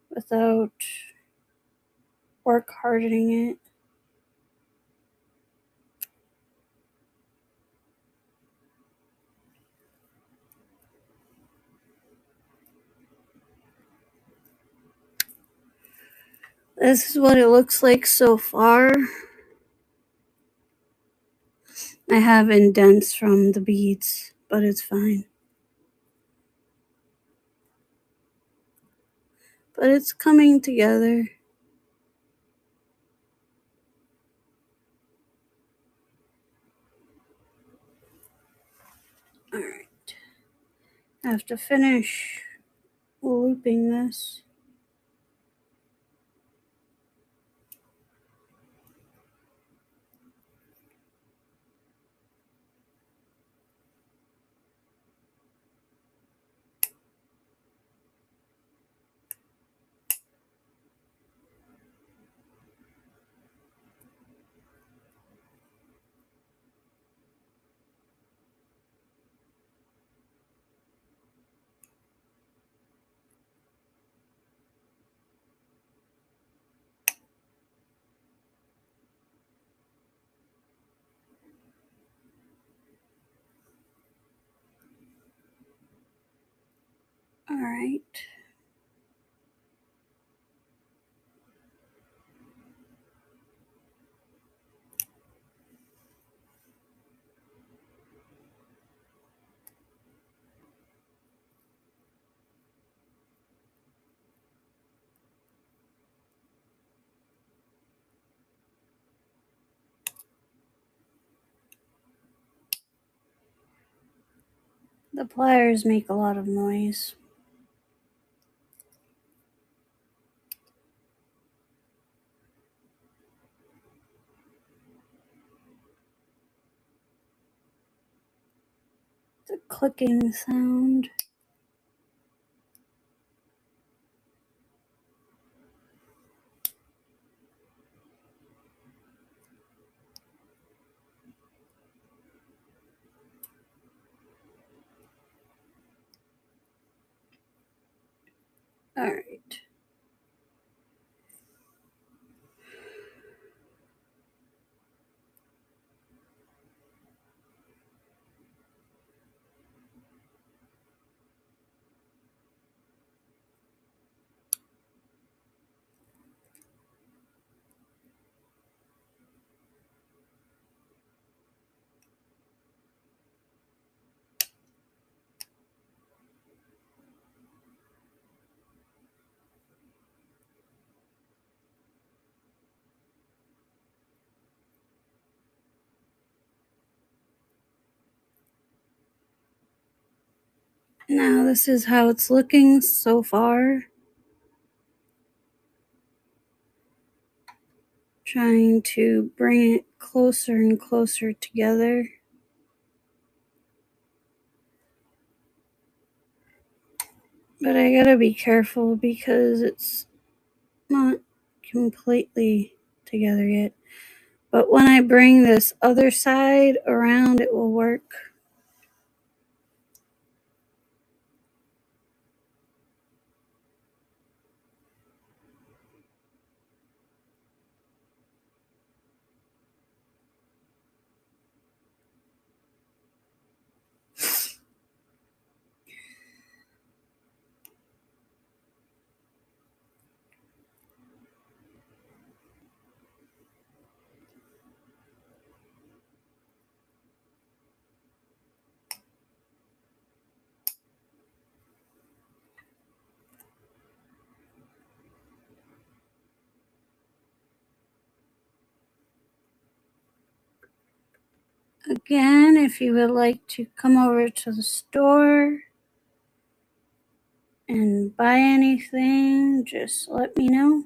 without work hardening it. This is what it looks like so far. I have indents from the beads, but it's fine. But it's coming together. Alright. I have to finish looping this. Alright. The pliers make a lot of noise. The clicking sound. Now this is how it's looking so far. Trying to bring it closer and closer together. But I gotta be careful because it's not completely together yet. But when I bring this other side around, it will work. Again, if you would like to come over to the store and buy anything, just let me know.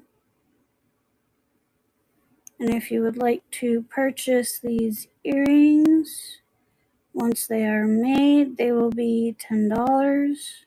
And if you would like to purchase these earrings, once they are made, they will be $10.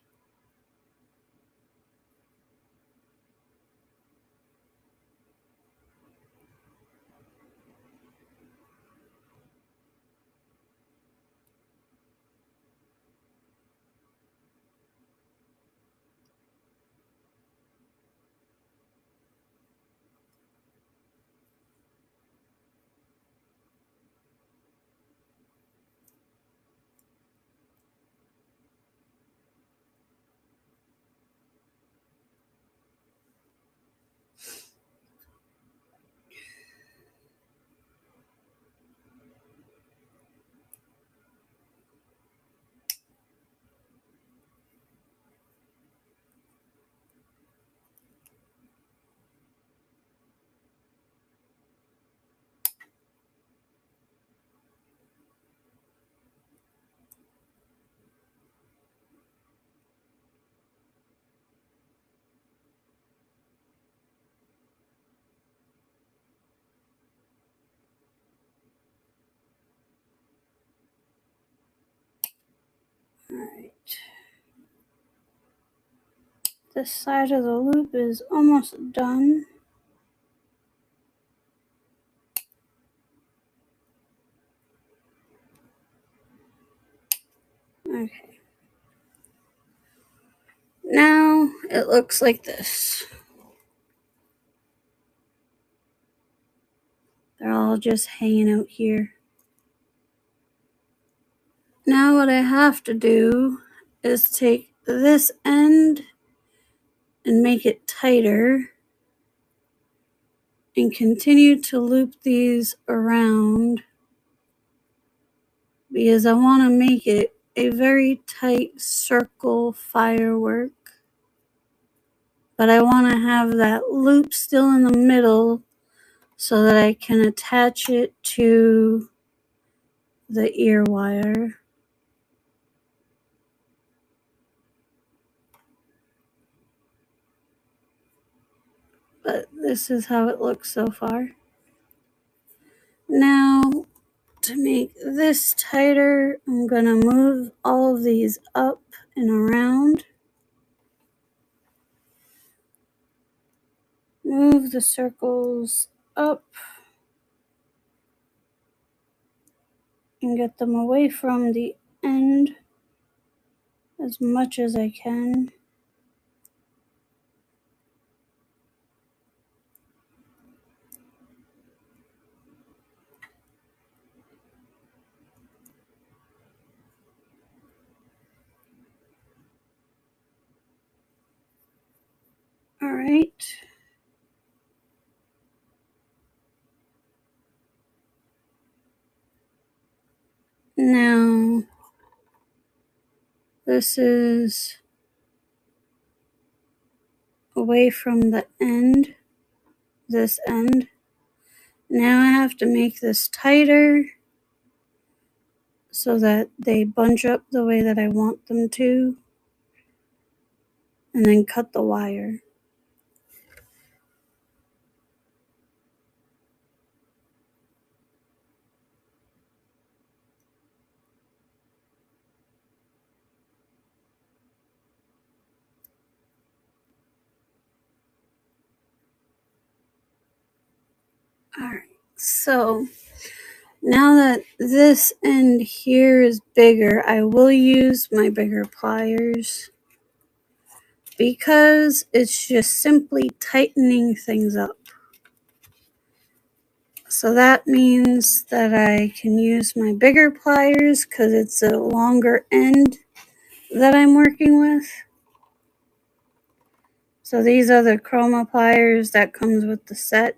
Alright. This side of the loop is almost done. Okay. Now it looks like this. They're all just hanging out here. Now what I have to do is take this end and make it tighter and continue to loop these around because I want to make it a very tight circle firework. But I want to have that loop still in the middle so that I can attach it to the ear wire. But this is how it looks so far. Now, to make this tighter, I'm going to move all of these up and around. Move the circles up and get them away from the end as much as I can. All right. Now, this is away from the end, this end. Now I have to make this tighter so that they bunch up the way that I want them to. and then cut the wire. Alright, so now that this end here is bigger, I will use my bigger pliers because it's just simply tightening things up. So that means that I can use my bigger pliers because it's a longer end that I'm working with. So these are the chroma pliers that comes with the set.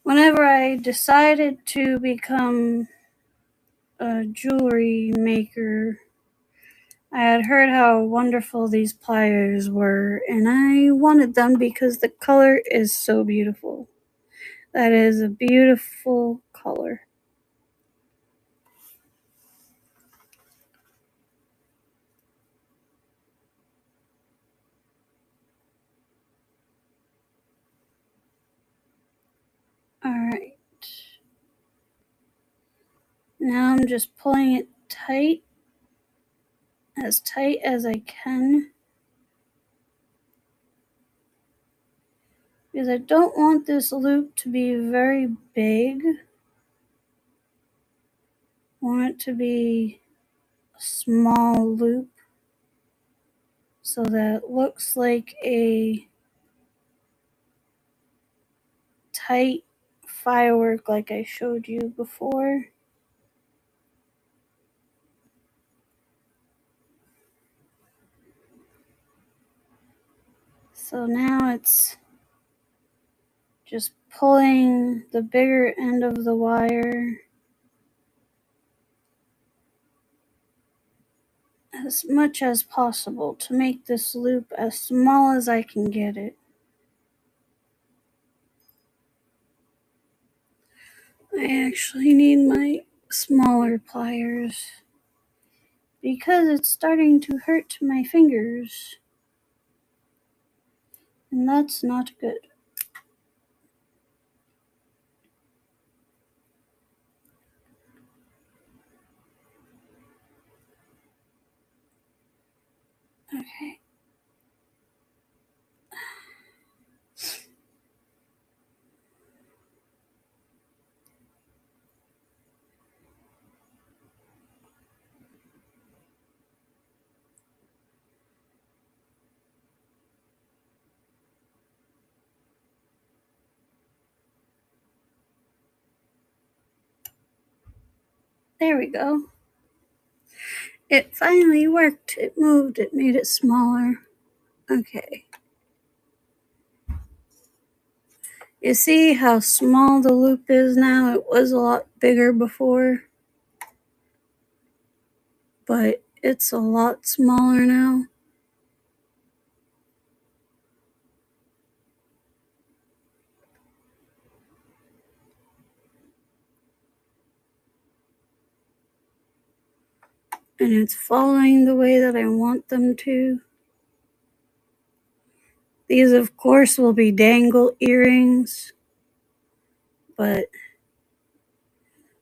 Whenever I decided to become a jewelry maker, I had heard how wonderful these pliers were, and I wanted them because the color is so beautiful. That is a beautiful color. Alright. Now I'm just pulling it tight as I can. Because I don't want this loop to be very big. I want it to be a small loop so that it looks like a tight firework like I showed you before. So now it's just pulling the bigger end of the wire as much as possible to make this loop as small as I can get it. I actually need my smaller pliers because it's starting to hurt my fingers, and that's not good. Okay. There we go. It finally worked. It moved. It made it smaller. Okay. You see how small the loop is now? It was a lot bigger before, but it's a lot smaller now. And it's following the way that I want them to. These, of course, will be dangle earrings, but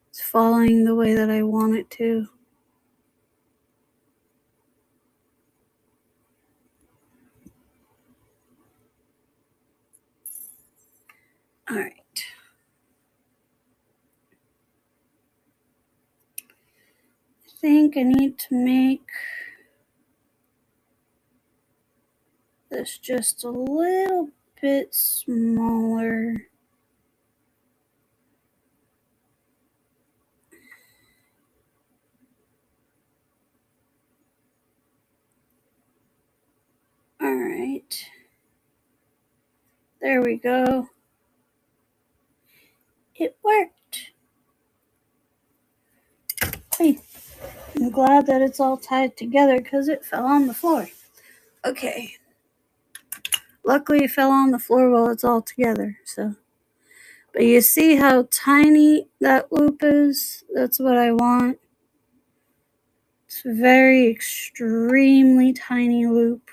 it's following the way that I want it to. All right. I think I need to make this just a little bit smaller. All right. There we go. It worked. Hey, I'm glad that it's all tied together because it fell on the floor. Okay. Luckily, it fell on the floor while it's all together. So, but you see how tiny that loop is? That's what I want It's a very extremely tiny loop.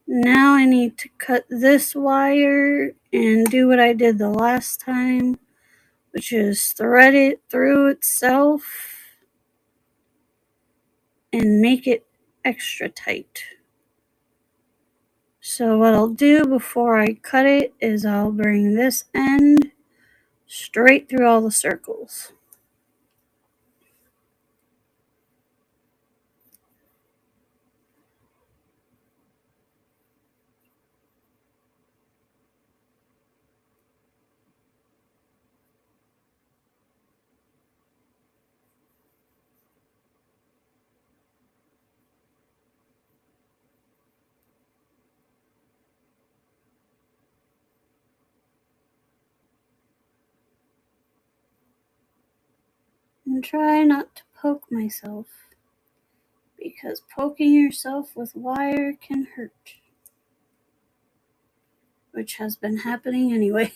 Now I need to cut this wire and do what I did the last time, which is thread it through itself and make it extra tight. So what I'll do before I cut it is I'll bring this end straight through all the circles. And try not to poke myself, because poking yourself with wire can hurt, which has been happening anyway.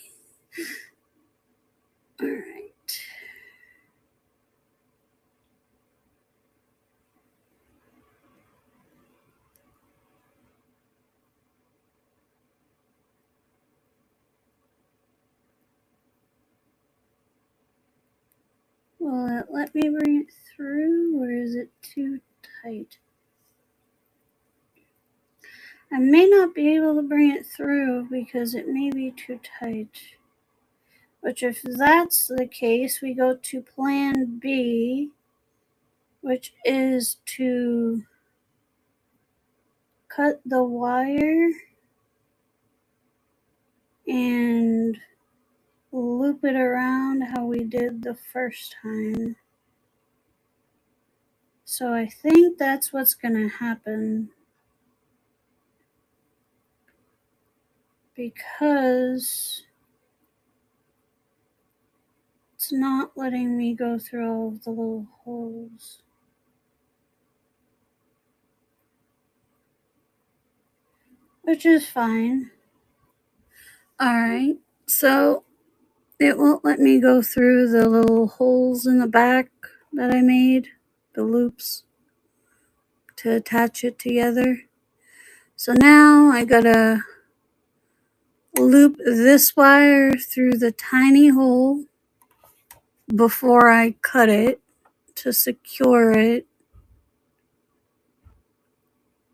Alright. Will it let me bring it through, or is it too tight? I may not be able to bring it through because it may be too tight. Which, if that's the case, we go to plan B, which is to cut the wire and loop it around how we did the first time. So I think that's what's gonna happen, because it's not letting me go through all of the little holes. Which is fine. Alright, so it won't let me go through the little holes in the back that I made, the loops, to attach it together. So now I gotta loop this wire through the tiny hole before I cut it to secure it,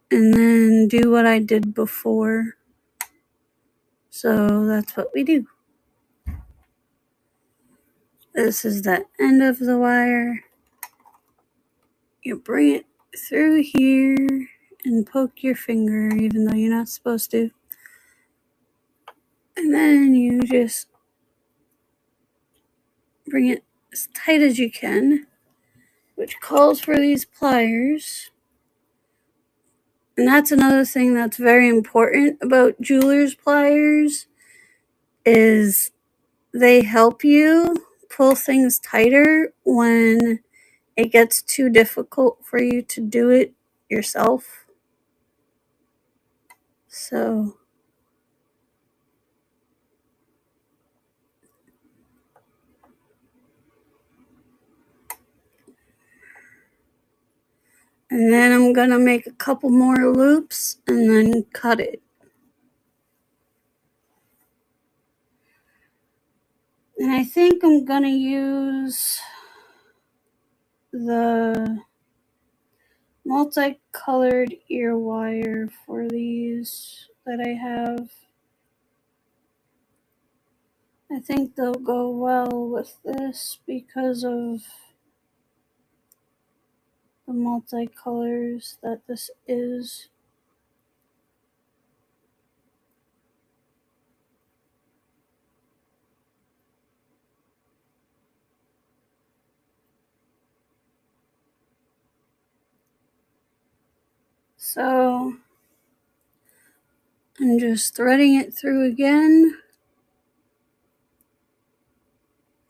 and then do what I did before. So that's what we do. This is the end of the wire. You bring it through here and poke your finger, even though you're not supposed to. And then you just bring it as tight as you can, which calls for these pliers. And that's another thing that's very important about jeweler's pliers, is they help you pull things tighter when it gets too difficult for you to do it yourself. So and then I'm gonna make a couple more loops and then cut it. And I think I'm gonna use the multicolored ear wire for these that I have. I think they'll go well with this because of the multicolors that this is. So I'm just threading it through again,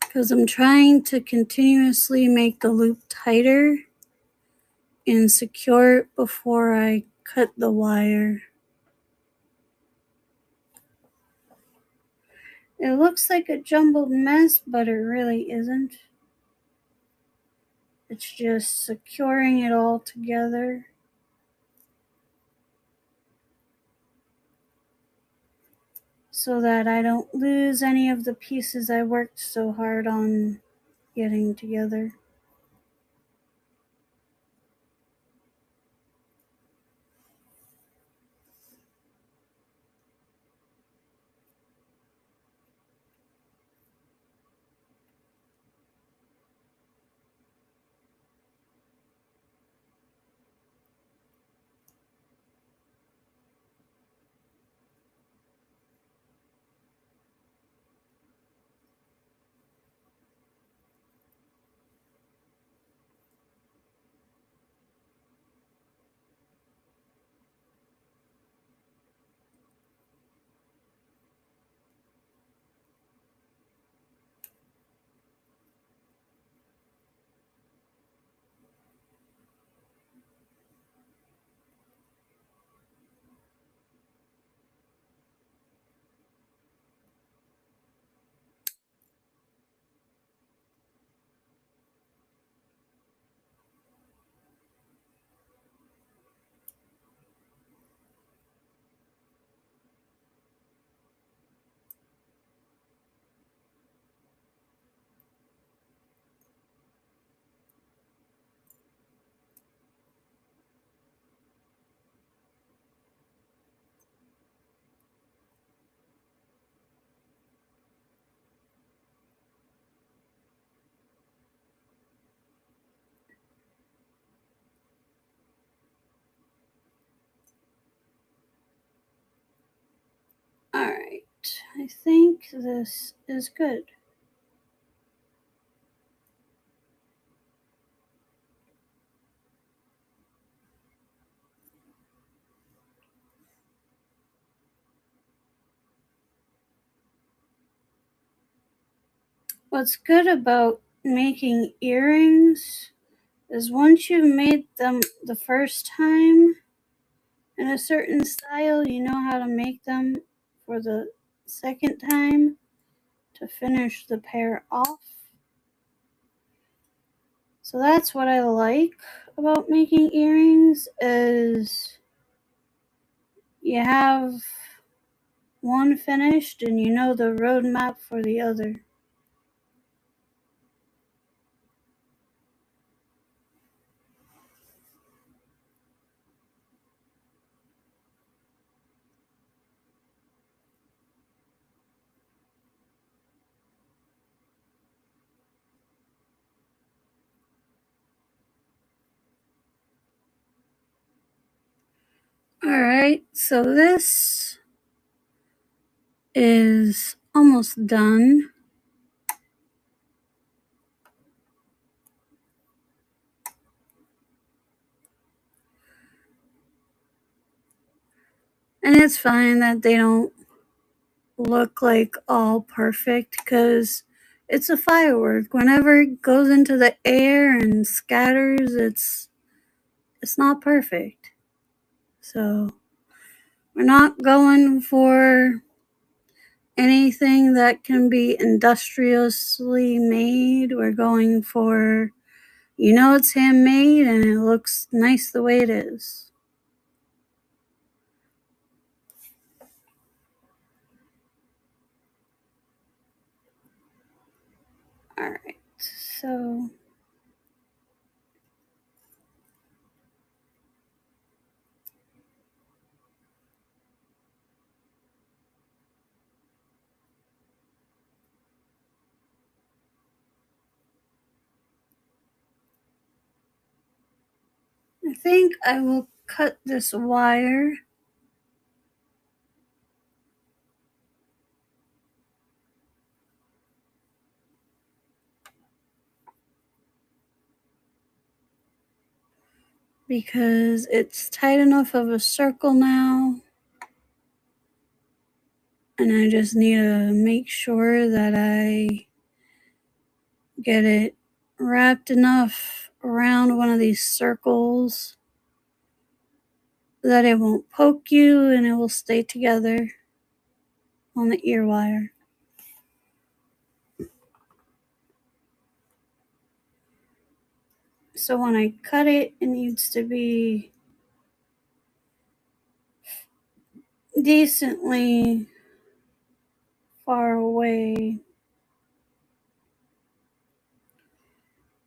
because I'm trying to continuously make the loop tighter and secure it before I cut the wire. It looks like a jumbled mess, but it really isn't. It's just securing it all together so that I don't lose any of the pieces I worked so hard on getting together. Alright, I think this is good. What's good about making earrings is once you've made them the first time in a certain style, you know how to make them for the second time to finish the pair off. So that's what I like about making earrings is you have one finished and you know the roadmap for the other. Alright, so this is almost done. And it's fine that they don't look like all perfect because it's a firework. Whenever it goes into the air and scatters, it's not perfect. So we're not going for anything that can be industriously made. We're going for, it's handmade and it looks nice the way it is. Alright, so I think I will cut this wire because it's tight enough of a circle now. And I just need to make sure that I get it wrapped enough around one of these circles that it won't poke you and it will stay together on the ear wire. So when I cut it, it needs to be decently far away,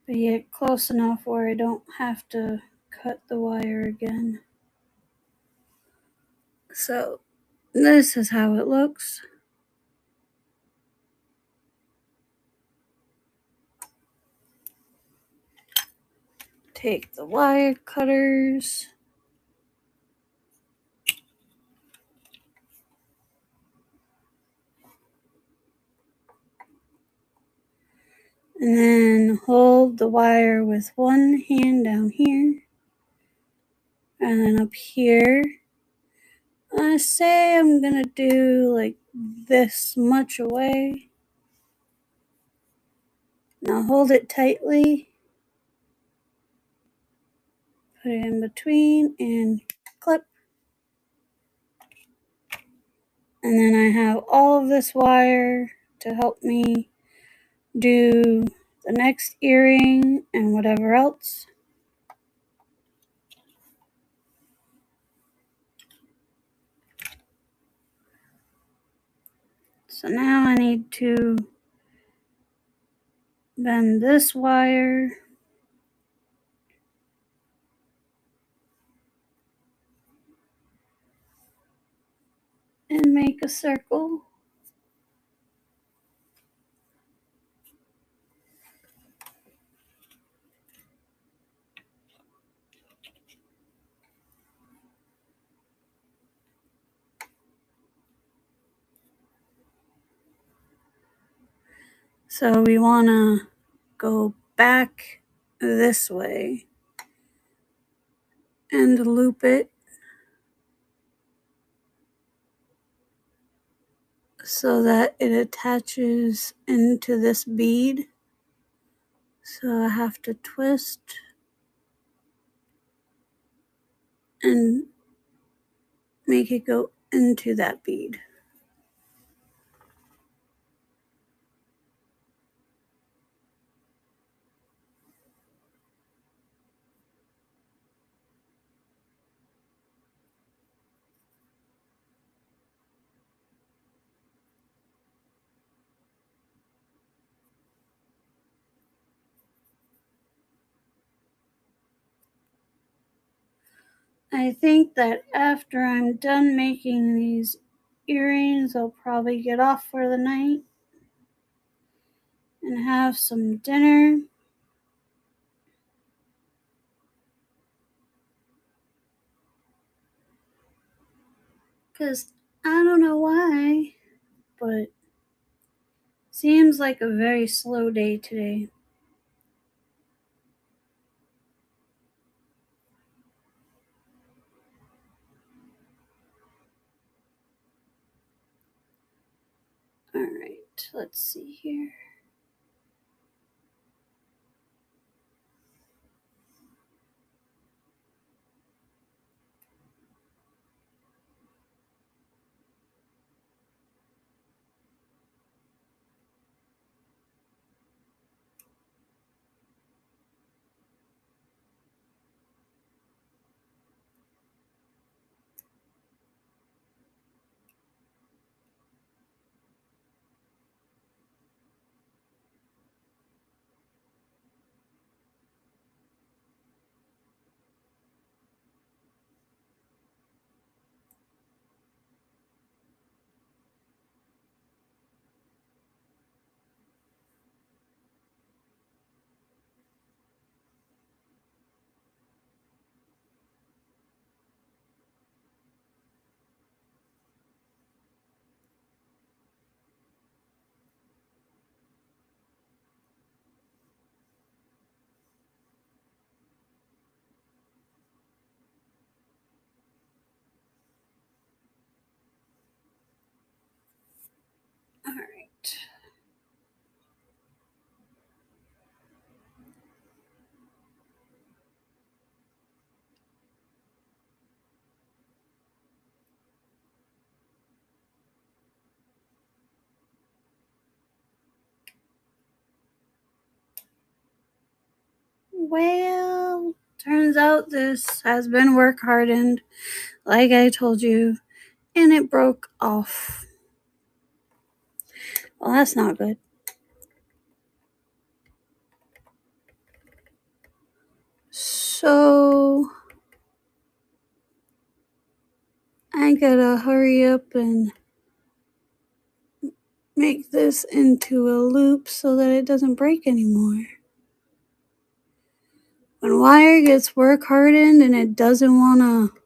but yet close enough where I don't have to cut the wire again. So this is how it looks. Take the wire cutters. And then hold the wire with one hand down here. And then up here. I say I'm gonna do like this much away. Now hold it tightly. Put it in between and clip. And then I have all of this wire to help me do the next earring and whatever else. So now I need to bend this wire and make a circle. So we want to go back this way and loop it so that it attaches into this bead. So I have to twist and make it go into that bead. I think that after I'm done making these earrings, I'll probably get off for the night and have some dinner. Because I don't know why, but seems like a very slow day today. Alright, let's see here. Well, turns out this has been work hardened, like I told you, and it broke off. Well, that's not good. So I gotta hurry up and make this into a loop so that it doesn't break anymore. When wire gets work hardened and it doesn't want to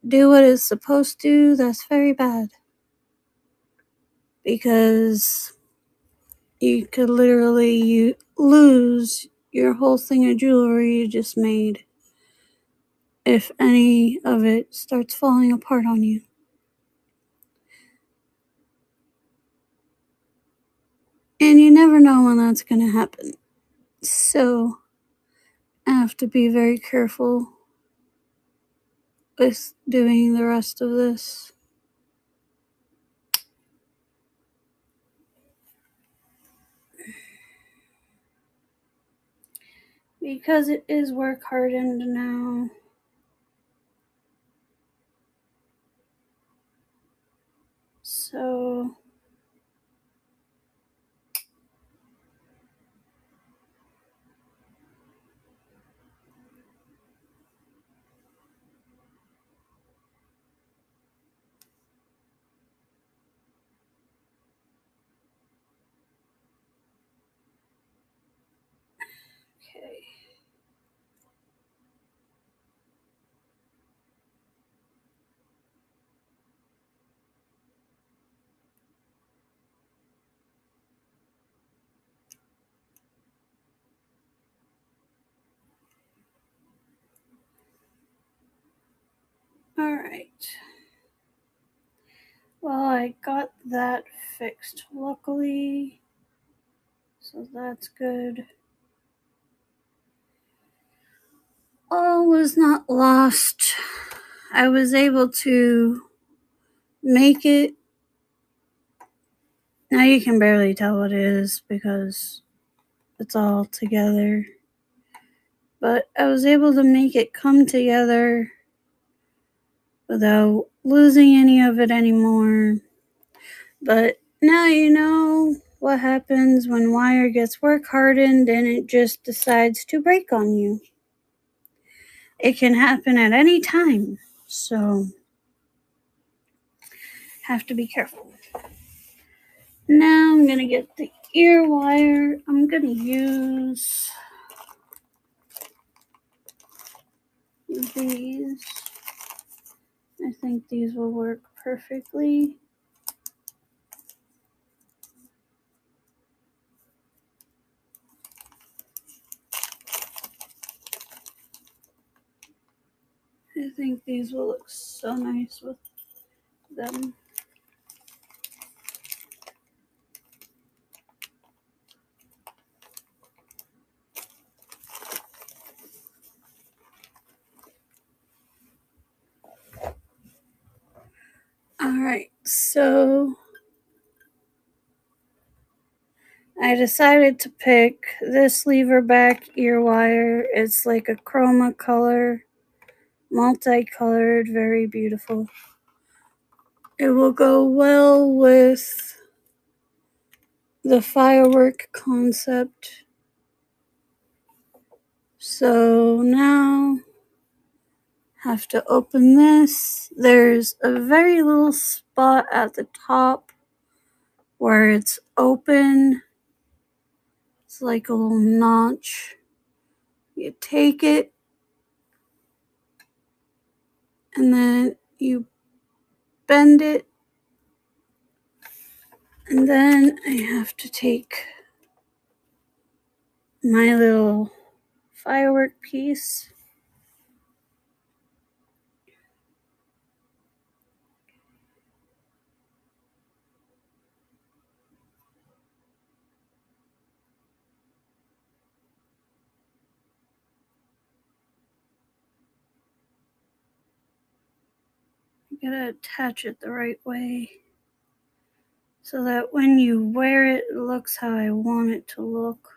do what it's supposed to, that's very bad. Because you could literally lose your whole thing of jewelry you just made if any of it starts falling apart on you. And you never know when that's going to happen. So I have to be very careful with doing the rest of this. Because it is work hardened now. So okay. Alright. Well, I got that fixed luckily. So that's good. All was not lost. I was able to make it. Now you can barely tell what it is because it's all together. But I was able to make it come together without losing any of it anymore. But now you know what happens when wire gets work hardened and it just decides to break on you. It can happen at any time, so have to be careful. Now I'm gonna get the ear wire. I'm gonna use these. I think these will work perfectly. I think these will look so nice with them. Alright, so I decided to pick this lever back ear wire. It's like a chroma color, multicolored, very beautiful. It will go well with the firework concept. So now have to open this. There's a very little spot at the top where it's open. It's like a little notch. You take it and then you bend it. And then I have to take my little firework piece. You gotta attach it the right way so that when you wear it, it looks how I want it to look.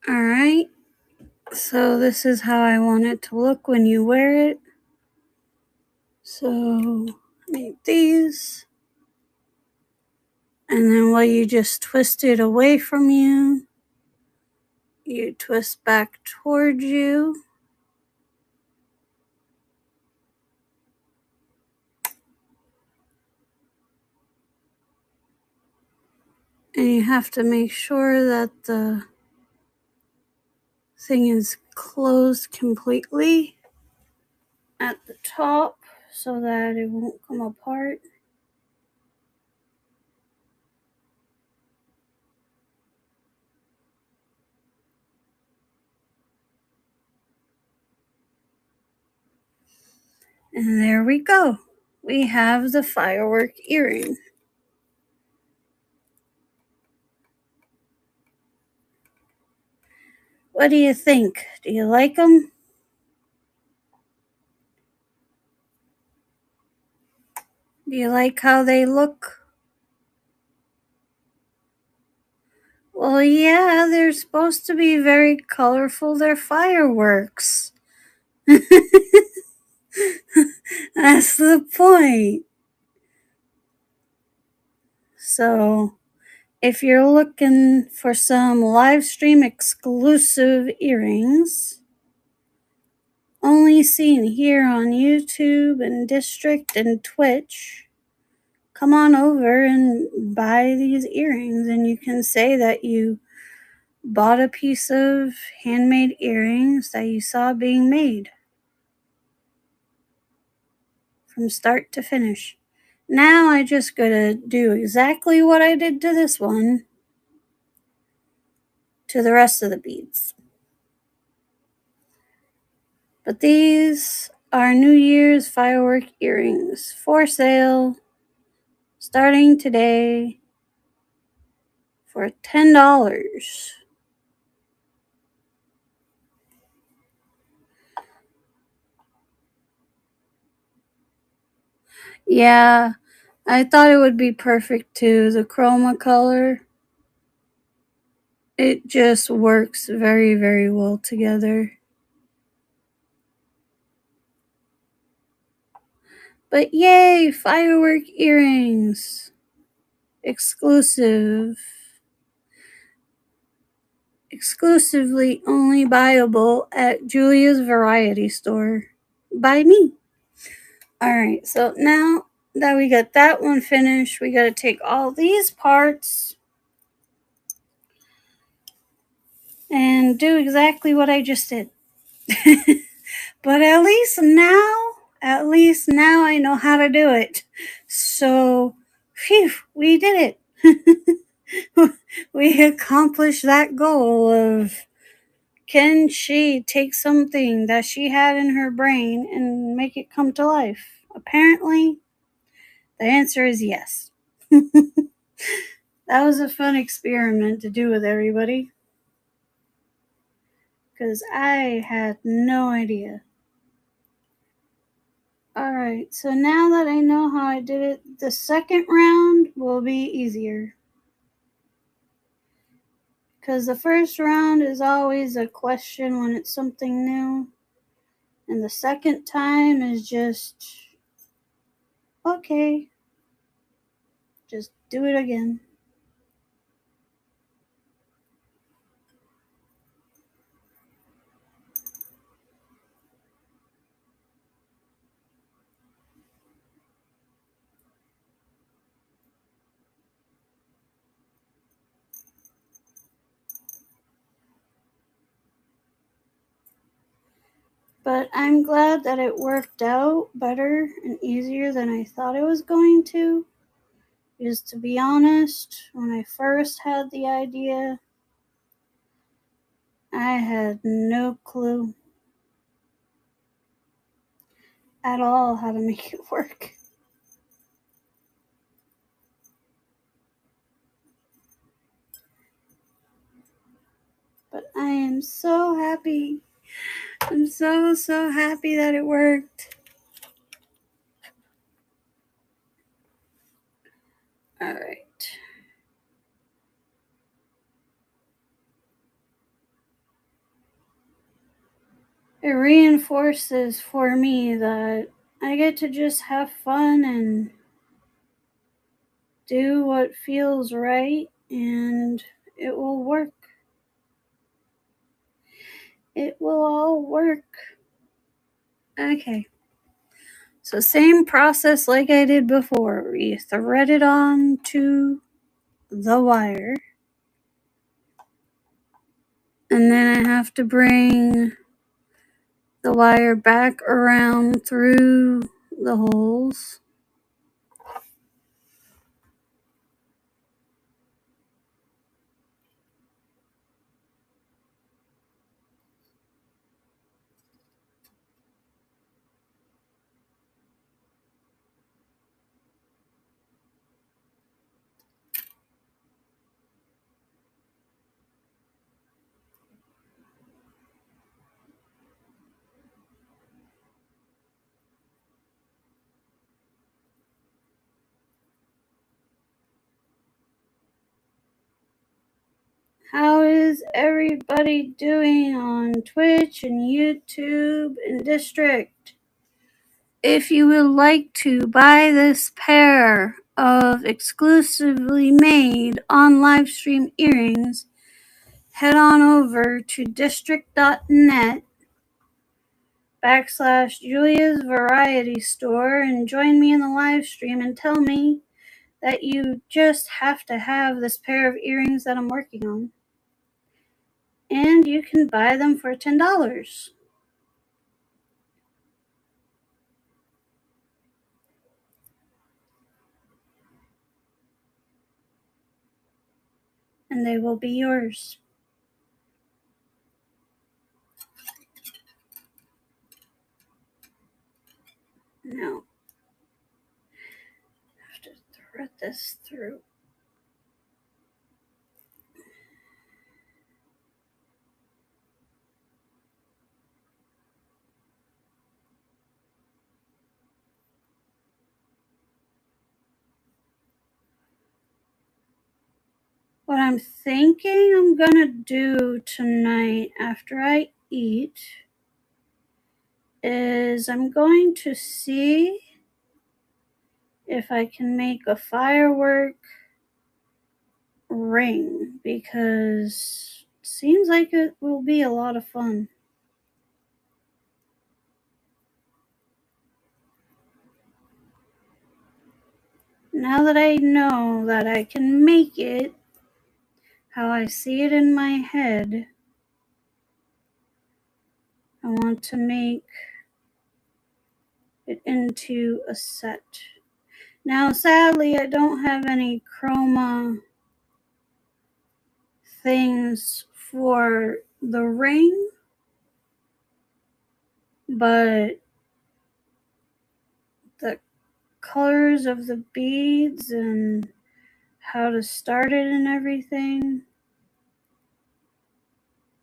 Alright, so this is how I want it to look when you wear it. So, make these. And then while you just twist it away from you, you twist back towards you. And you have to make sure that the thing is closed completely at the top so that it won't come apart. And there we go. We have the firework earring. What do you think? Do you like them? Do you like how they look? Well, yeah, they're supposed to be very colorful. They're fireworks. That's the point. So, if you're looking for some live stream exclusive earrings, only seen here on YouTube and District and Twitch, come on over and buy these earrings, and you can say that you bought a piece of handmade earrings that you saw being made from start to finish. Now I just gotta do exactly what I did to this one to the rest of the beads. But these are New Year's firework earrings for sale starting today for $10. Yeah, I thought it would be perfect too. The chroma color, it just works very, very well together. But yay, firework earrings. Exclusively only buyable at Julia's Variety Store by me. Alright, so now that we got that one finished, we gotta take all these parts and do exactly what I just did. But at least now I know how to do it. So, phew, we did it. We accomplished that goal of, can she take something that she had in her brain and make it come to life? Apparently, the answer is yes. That was a fun experiment to do with everybody, because I had no idea. Alright, so now that I know how I did it, the second round will be easier. Because the first round is always a question when it's something new. And the second time is just, okay, just do it again. But I'm glad that it worked out better and easier than I thought it was going to. Because to be honest, when I first had the idea, I had no clue at all how to make it work. But I am so happy. I'm so happy that it worked. Alright. it reinforces for me that I get to just have fun and do what feels right, and it will work. It will all work. Okay. So same process like I did before. We thread it on to the wire. And then I have to bring the wire back around through the holes. How is everybody doing on Twitch and YouTube and District? If you would like to buy this pair of exclusively made on live stream earrings, head on over to district.net/Julia's Variety Store and join me in the live stream and tell me that you just have to have this pair of earrings that I'm working on. And you can buy them for $10. And they will be yours. Now, I have to thread this through. What I'm thinking I'm gonna do tonight after I eat is I'm going to see if I can make a firework ring, because it seems like it will be a lot of fun. Now that I know that I can make it how I see it in my head, I want to make it into a set. Now, sadly, I don't have any chroma things for the ring, but the colors of the beads and how to start it and everything,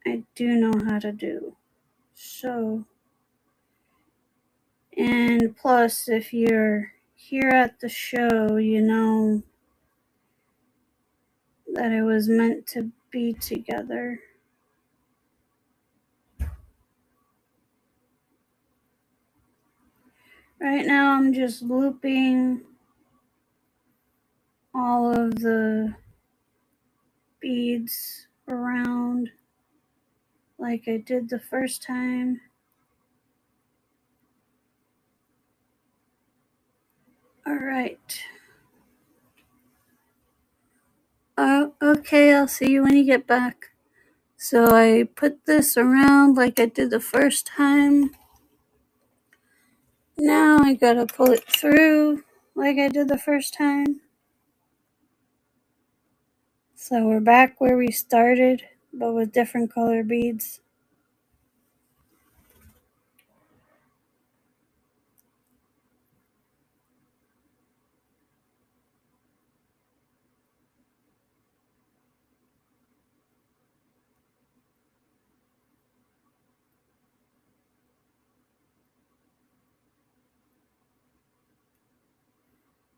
I do know how to do. So, and plus, if you're here at the show, you know that it was meant to be together. Right now, I'm just looping all of the beads around like I did the first time. All right. Okay, I'll see you when you get back. So I put this around like I did the first time. Now I gotta pull it through like I did the first time. So we're back where we started, but with different color beads.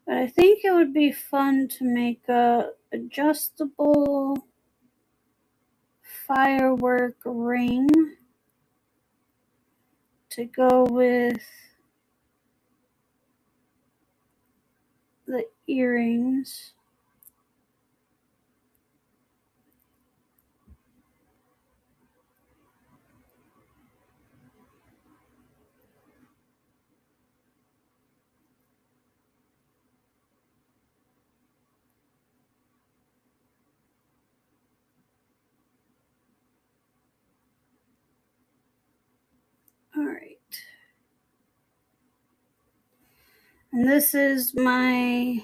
But I think it would be fun to make a adjustable firework ring to go with the earrings. All right. And this is my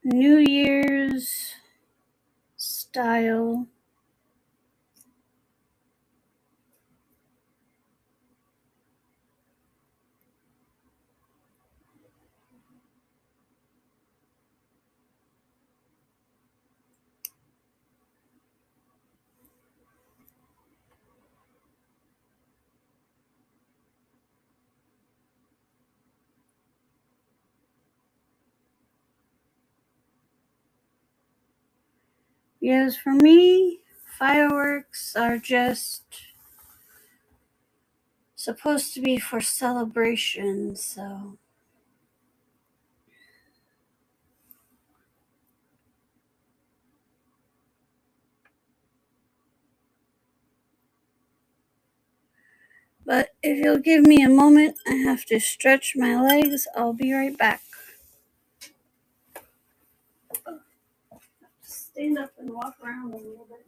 New Year's style. Because for me, fireworks are just supposed to be for celebration, so. But if you'll give me a moment, I have to stretch my legs. I'll be right back. Stand up and walk around a little bit.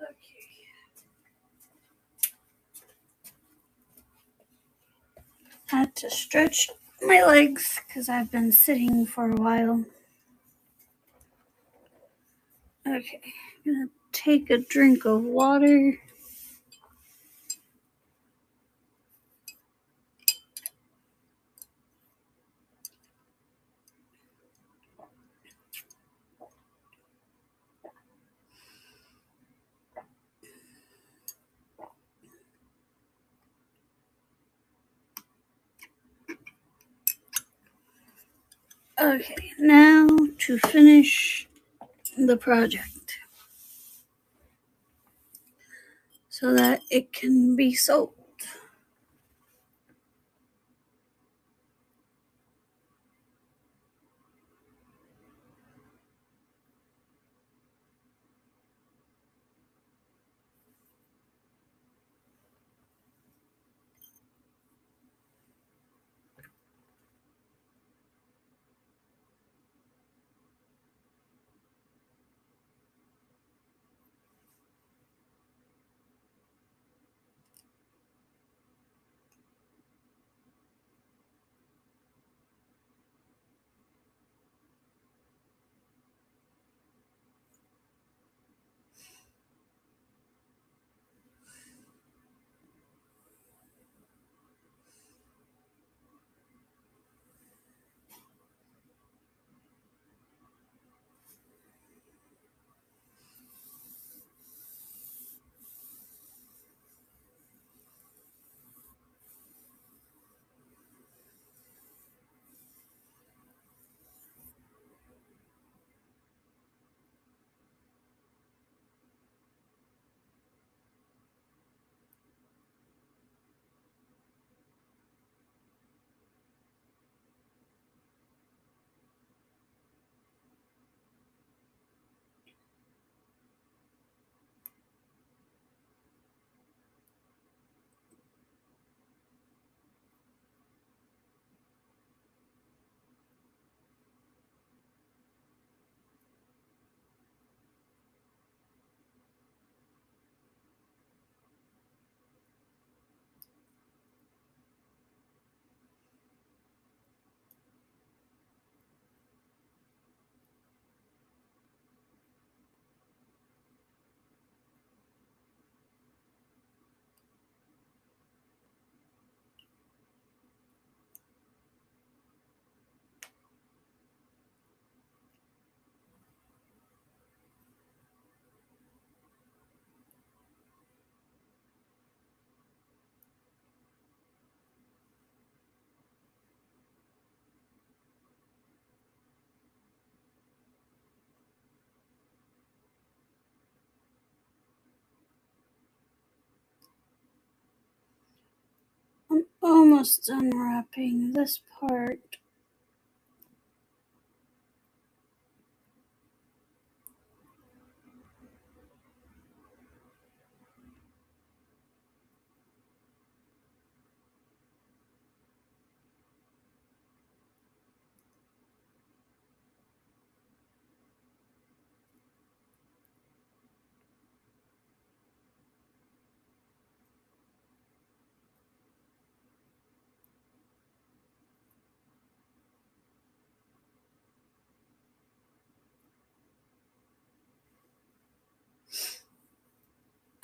Okay. Had to stretch my legs because I've been sitting for a while. Okay, I'm gonna take a drink of water. Okay, now to finish the project so that it can be sold. almost done wrapping this part.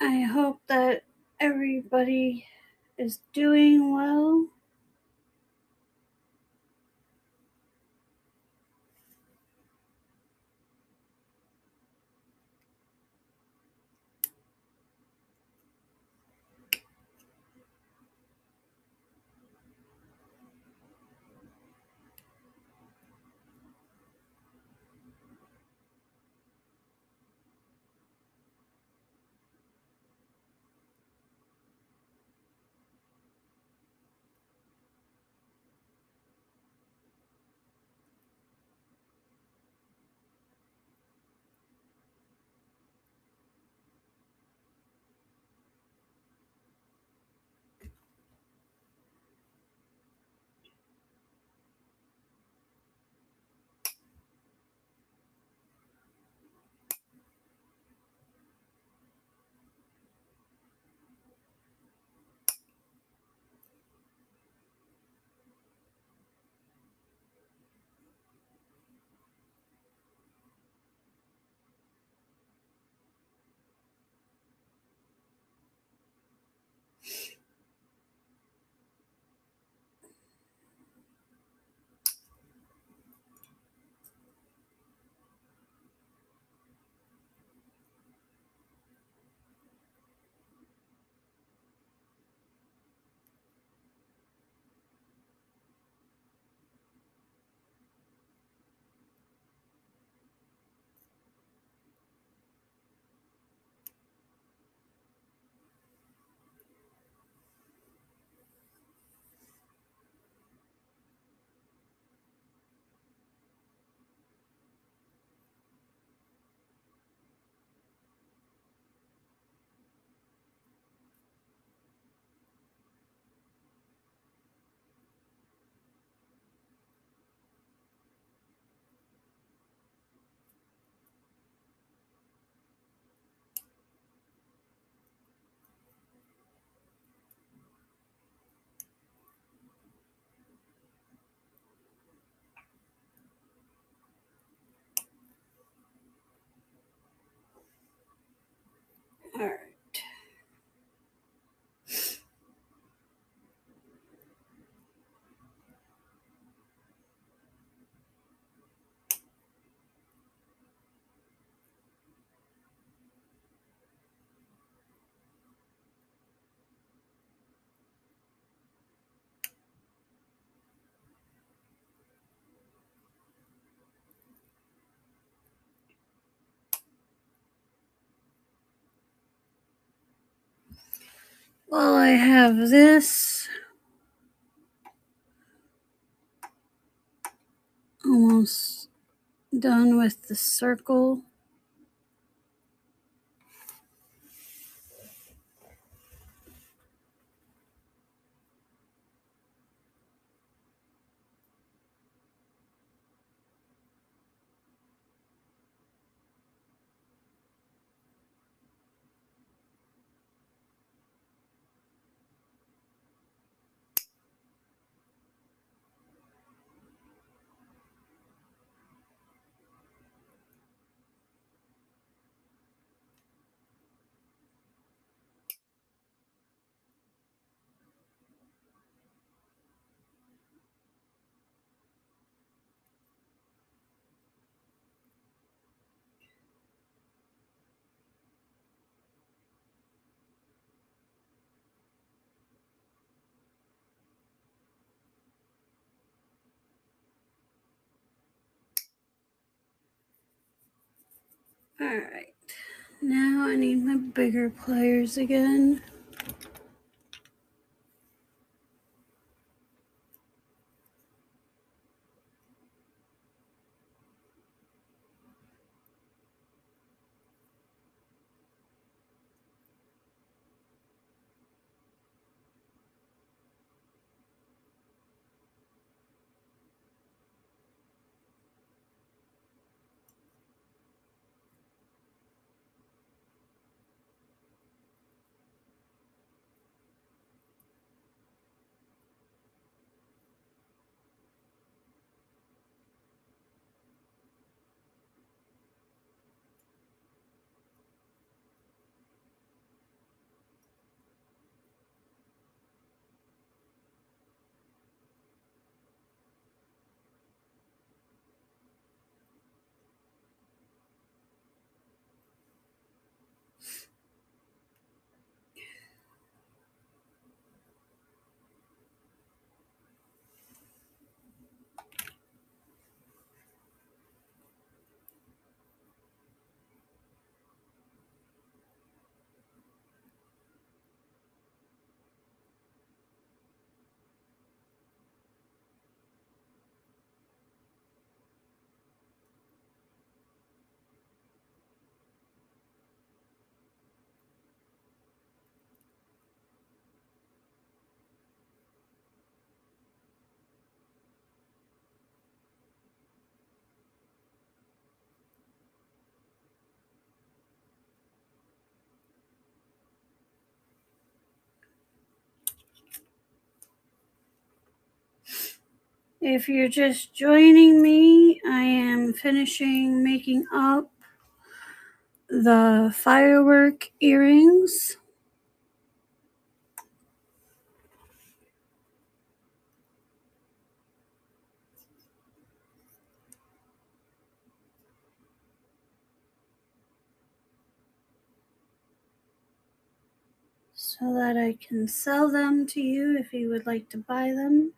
I hope that everybody is doing well. All right. Well, I have this almost done with the circle. All right. Now I need my bigger pliers again. If you're just joining me, I am finishing making up the firework earrings. So that I can sell them to you if you would like to buy them.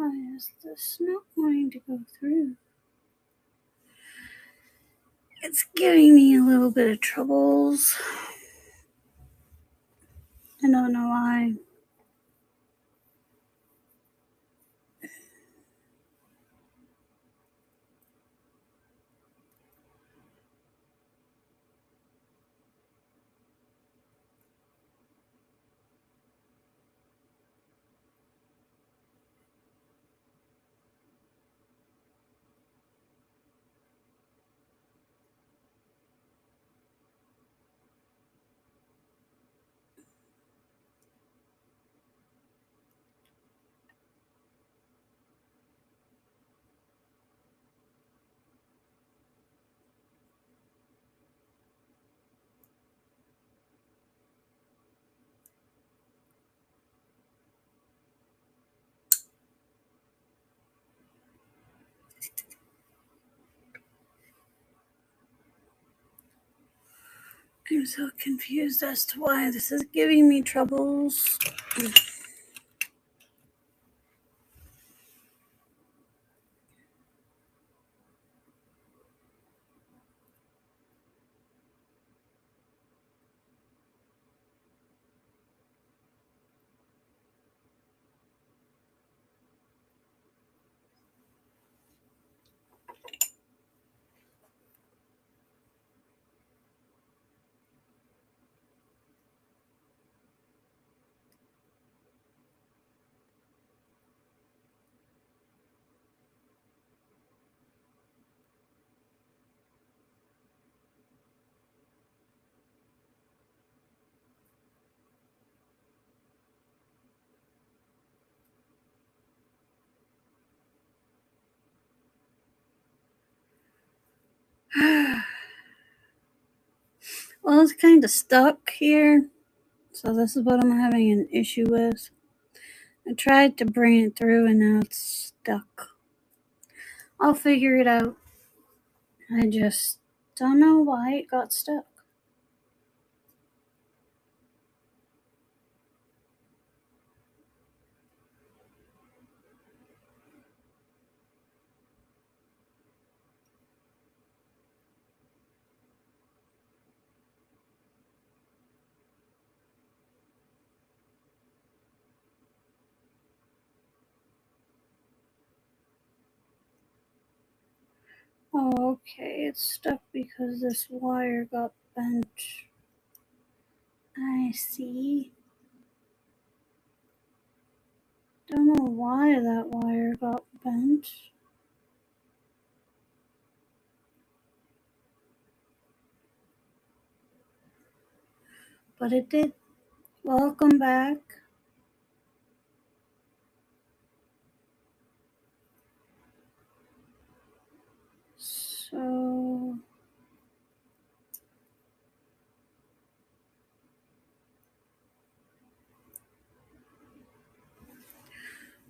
Why is this not wanting to go through? It's giving me a little bit of troubles. I don't know why. I'm so confused as to why this is giving me troubles. Well, it's kind of stuck here. So this is what I'm having an issue with. I tried to bring it through and now it's stuck. I'll figure it out. I just don't know why it got stuck. Oh, okay, it's stuck because this wire got bent. I see. Don't know why that wire got bent. But it did. Welcome back. So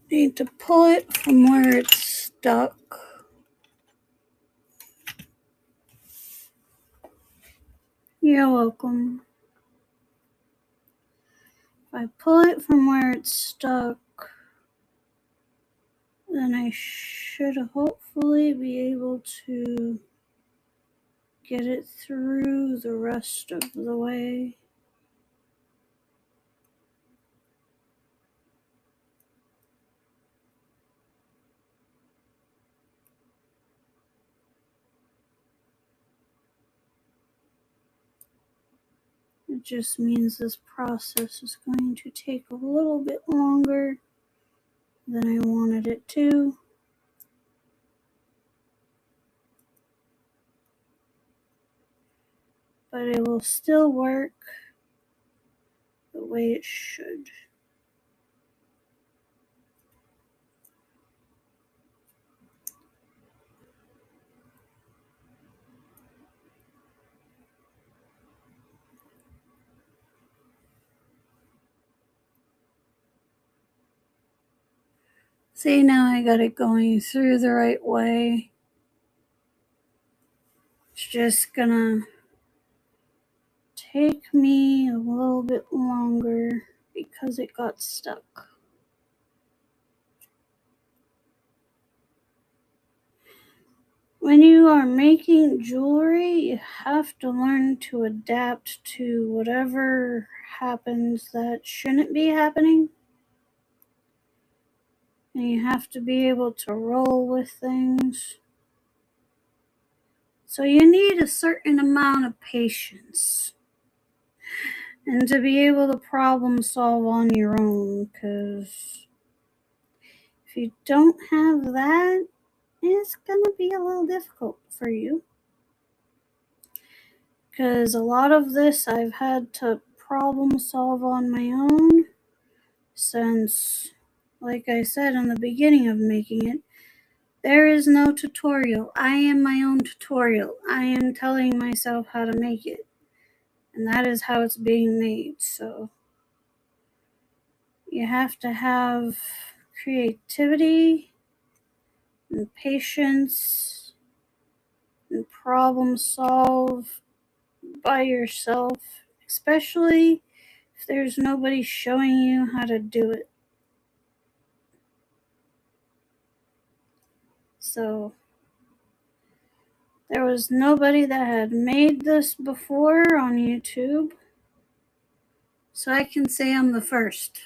need to pull it from where it's stuck. You're welcome. If I pull it from where it's stuck, then I should hopefully be able to get it through the rest of the way. It just means this process is going to take a little bit longer than I wanted it to. But it will still work the way it should. See, now I got it going through the right way. It's just gonna take me a little bit longer because it got stuck. when you are making jewelry, you have to learn to adapt to whatever happens that shouldn't be happening. And you have to be able to roll with things. So you need a certain amount of patience. And to be able to problem solve on your own, because if you don't have that, it's going to be a little difficult for you. Because a lot of this I've had to problem solve on my own since, like I said in the beginning of making it, there is no tutorial. I am my own tutorial. I am telling myself how to make it. And that is how it's being made. So you have to have creativity and patience and problem solve by yourself, especially if there's nobody showing you how to do it. So there was nobody that had made this before on YouTube, so I can say I'm the first.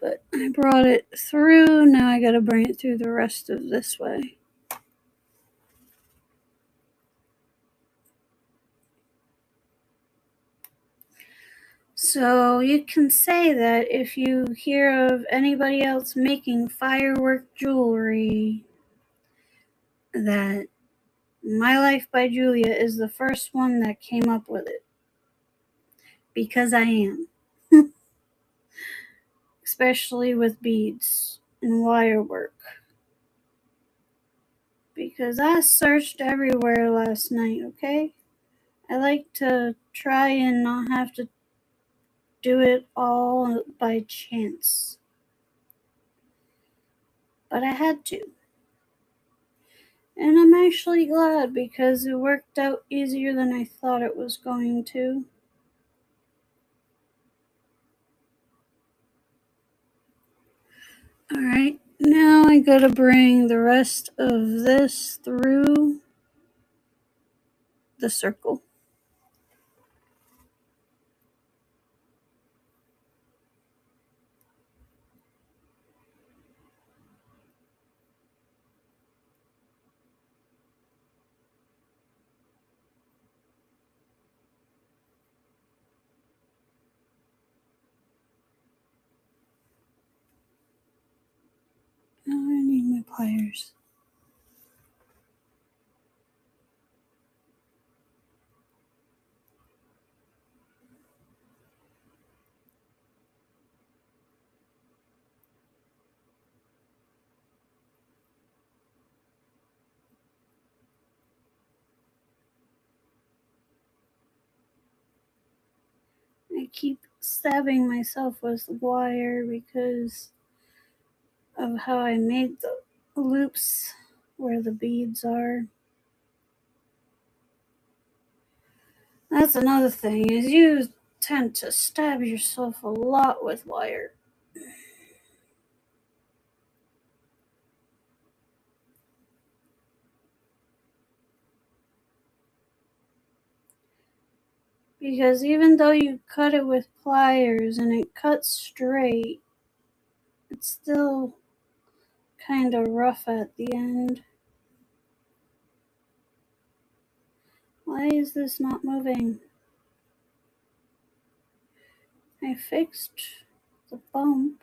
But I brought it through, now I gotta bring it through the rest of this way. So you can say that if you hear of anybody else making firework jewelry, that My Life by Julia is the first one that came up with it. Because I am. Especially with beads and wire work. Because I searched everywhere last night, okay? I like to try and not have to do it all by chance. But I had to. And I'm actually glad because it worked out easier than I thought it was going to. Alright, now I gotta bring the rest of this through the circle. Oh, I need my pliers. I keep stabbing myself with wire because of how I made the loops where the beads are. That's another thing, is you tend to stab yourself a lot with wire. Because even though you cut it with pliers and it cuts straight, it's still kind of rough at the end. Why is this not moving? I fixed the bump.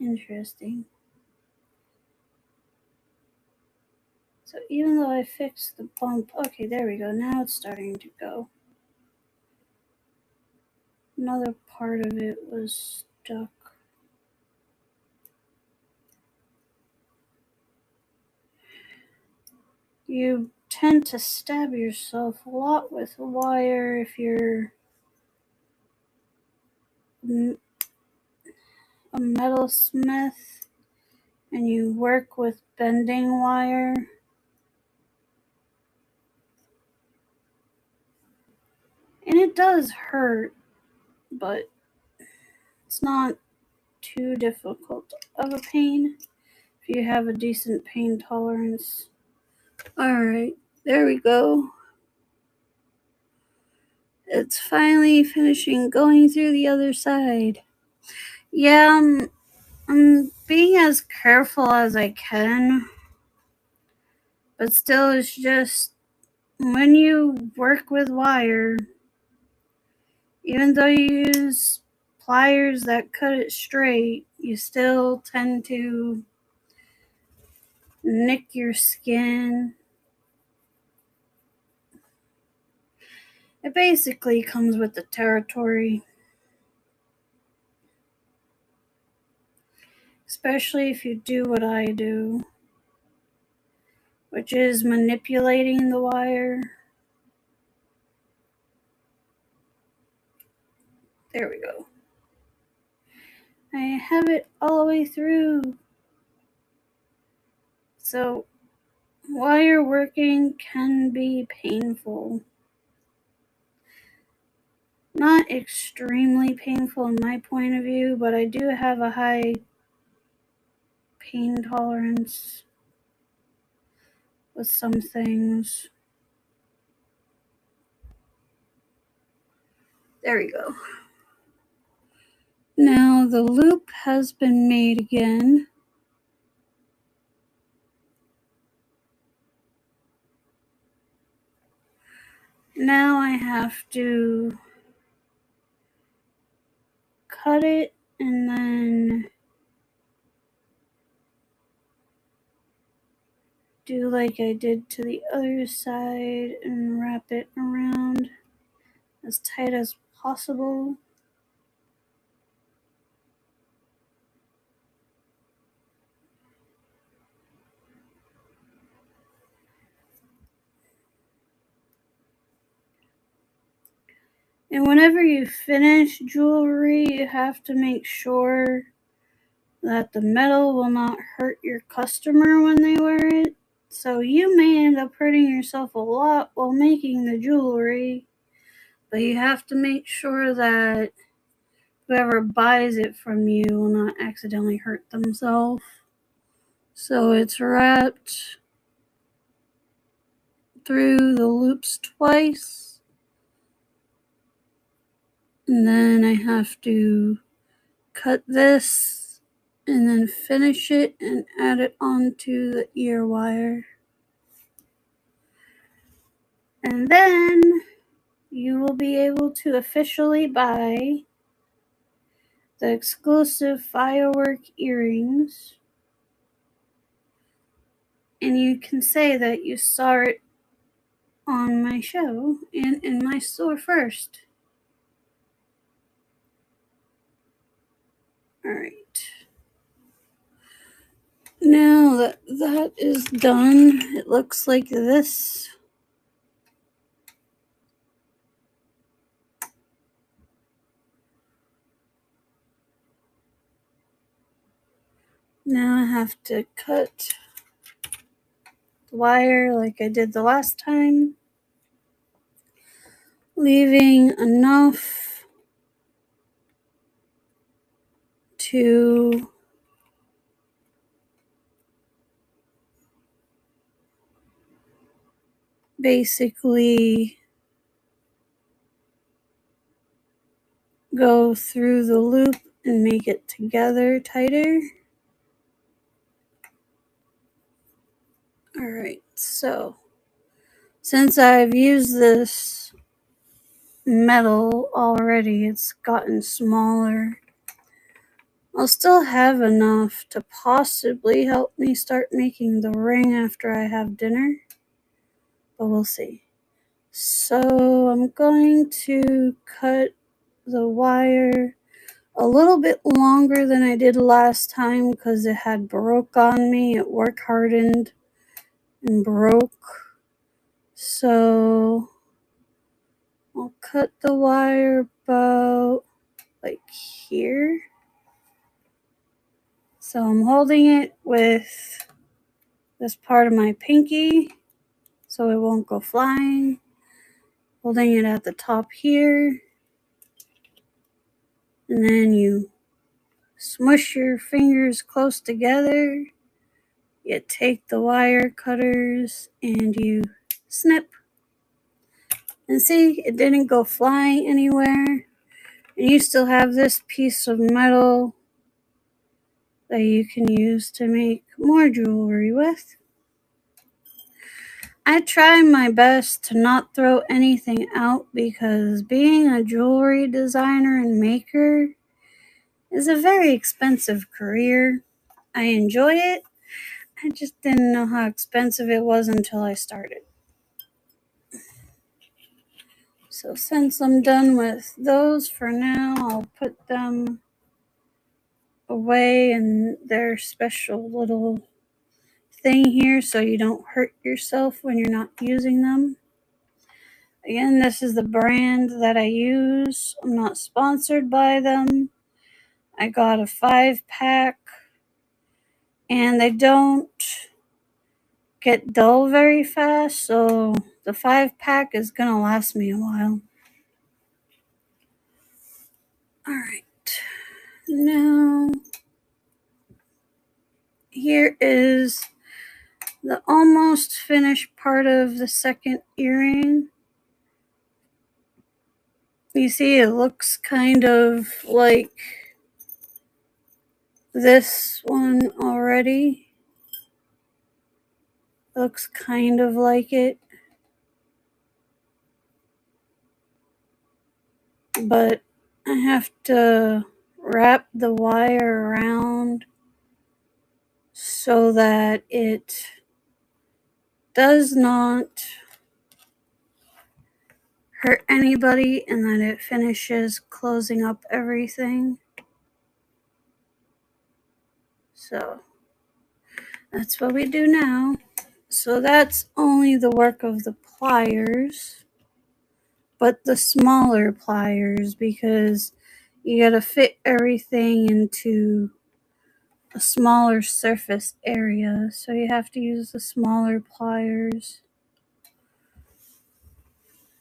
Interesting. So even though I fixed the bump, okay, there we go. Now it's starting to go. Another part of it was stuck. You tend to stab yourself a lot with wire if you're a metalsmith and you work with bending wire. And it does hurt, but It's not too difficult of a pain if you have a decent pain tolerance. Alright, there we go. It's finally finishing going through the other side. Yeah, I'm being as careful as I can, but still, it's just when you work with wire, even though you use pliers that cut it straight, you still tend to nick your skin. It basically comes with the territory. Especially if you do what I do, which is manipulating the wire. There we go. I have it all the way through. So, wire working can be painful. Not extremely painful in my point of view, but I do have a high pain tolerance with some things. There we go. Now the loop has been made again. Now I have to cut it and then do like I did to the other side and wrap it around as tight as possible. And whenever you finish jewelry, you have to make sure that the metal will not hurt your customer when they wear it. So you may end up hurting yourself a lot while making the jewelry, but you have to make sure that whoever buys it from you will not accidentally hurt themselves. So it's wrapped through the loops twice, and then I have to cut this and then finish it and add it onto the ear wire. And then you will be able to officially buy the exclusive firework earrings, and you can say that you saw it on my show and in my store first. Alright. Now that that is done, it looks like this. Now I have to cut the wire like I did the last time, leaving enough to basically go through the loop and make it together tighter. Alright, so since I've used this metal already, it's gotten smaller. I'll still have enough to possibly help me start making the ring after I have dinner, but we'll see. So I'm going to cut the wire a little bit longer than I did last time because it had broke on me. It work hardened and broke. So I'll cut the wire about like here. So I'm holding it with this part of my pinky so it won't go flying. Holding it at the top here. And then you smush your fingers close together. You take the wire cutters and you snip. And see, it didn't go flying anywhere. And you still have this piece of metal that you can use to make more jewelry with. I try my best to not throw anything out because being a jewelry designer and maker is a very expensive career. I enjoy it. I just didn't know how expensive it was until I started. So since I'm done with those for now, I'll put them away in their special little thing here so you don't hurt yourself when you're not using them. Again, this is the brand that I use. I'm not sponsored by them. I got a 5-pack and they don't get dull very fast, so the 5-pack is gonna last me a while. Alright, now here is the almost finished part of the second earring. You see, it looks kind of like this one already. Looks kind of like it. But I have to wrap the wire around so that it does not hurt anybody and that it finishes closing up everything. So that's what we do now. So that's only the work of the pliers, but the smaller pliers, because you gotta fit everything into a smaller surface area, so you have to use the smaller pliers.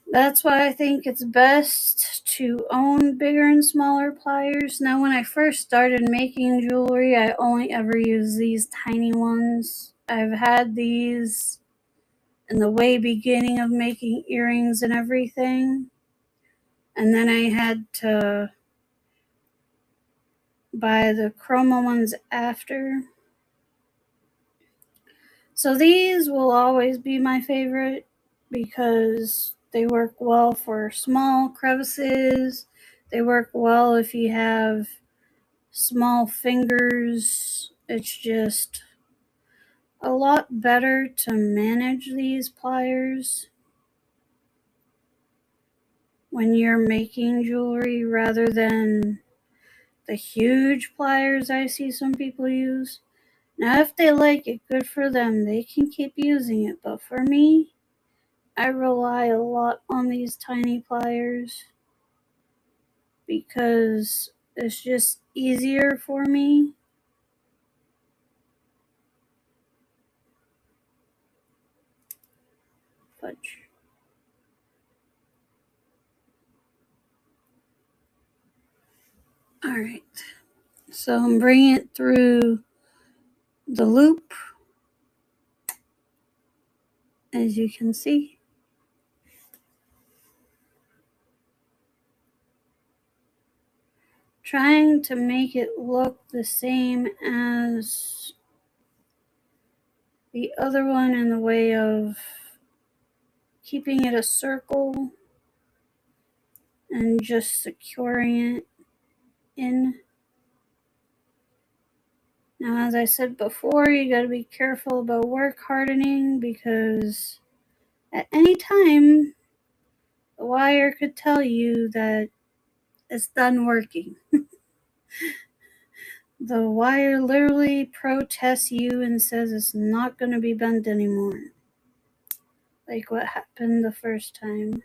That's why I think it's best to own bigger and smaller pliers. Now, when I first started making jewelry, I only ever used these tiny ones. I've had these in the way beginning of making earrings and everything. And then I had to buy the chroma ones after. So these will always be my favorite because they work well for small crevices. They work well if you have small fingers. It's just a lot better to manage these pliers when you're making jewelry rather than the huge pliers I see some people use. Now, if they like it, good for them. They can keep using it. But for me, I rely a lot on these tiny pliers because it's just easier for me. Fudge. Alright, so I'm bringing it through the loop, as you can see. Trying to make it look the same as the other one in the way of keeping it a circle and just securing it in. Now, as I said before, you gotta be careful about work hardening because at any time, the wire could tell you that it's done working. The wire literally protests you and says it's not going to be bent anymore. Like what happened the first time.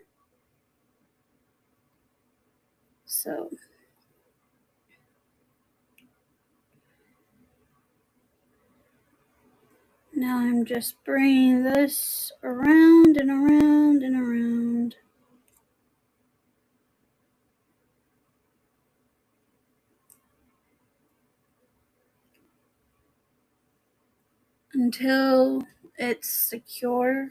So now I'm just bringing this around and around and around. until it's secure.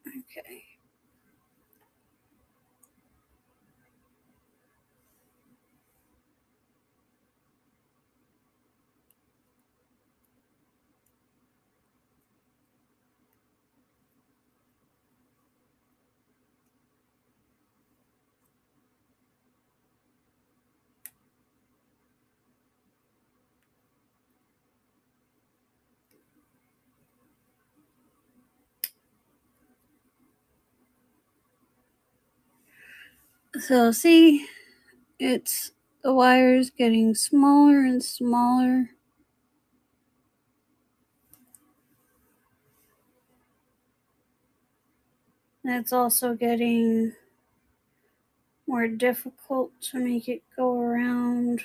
Okay. So see, it's the wires getting smaller and smaller. And it's also getting more difficult to make it go around.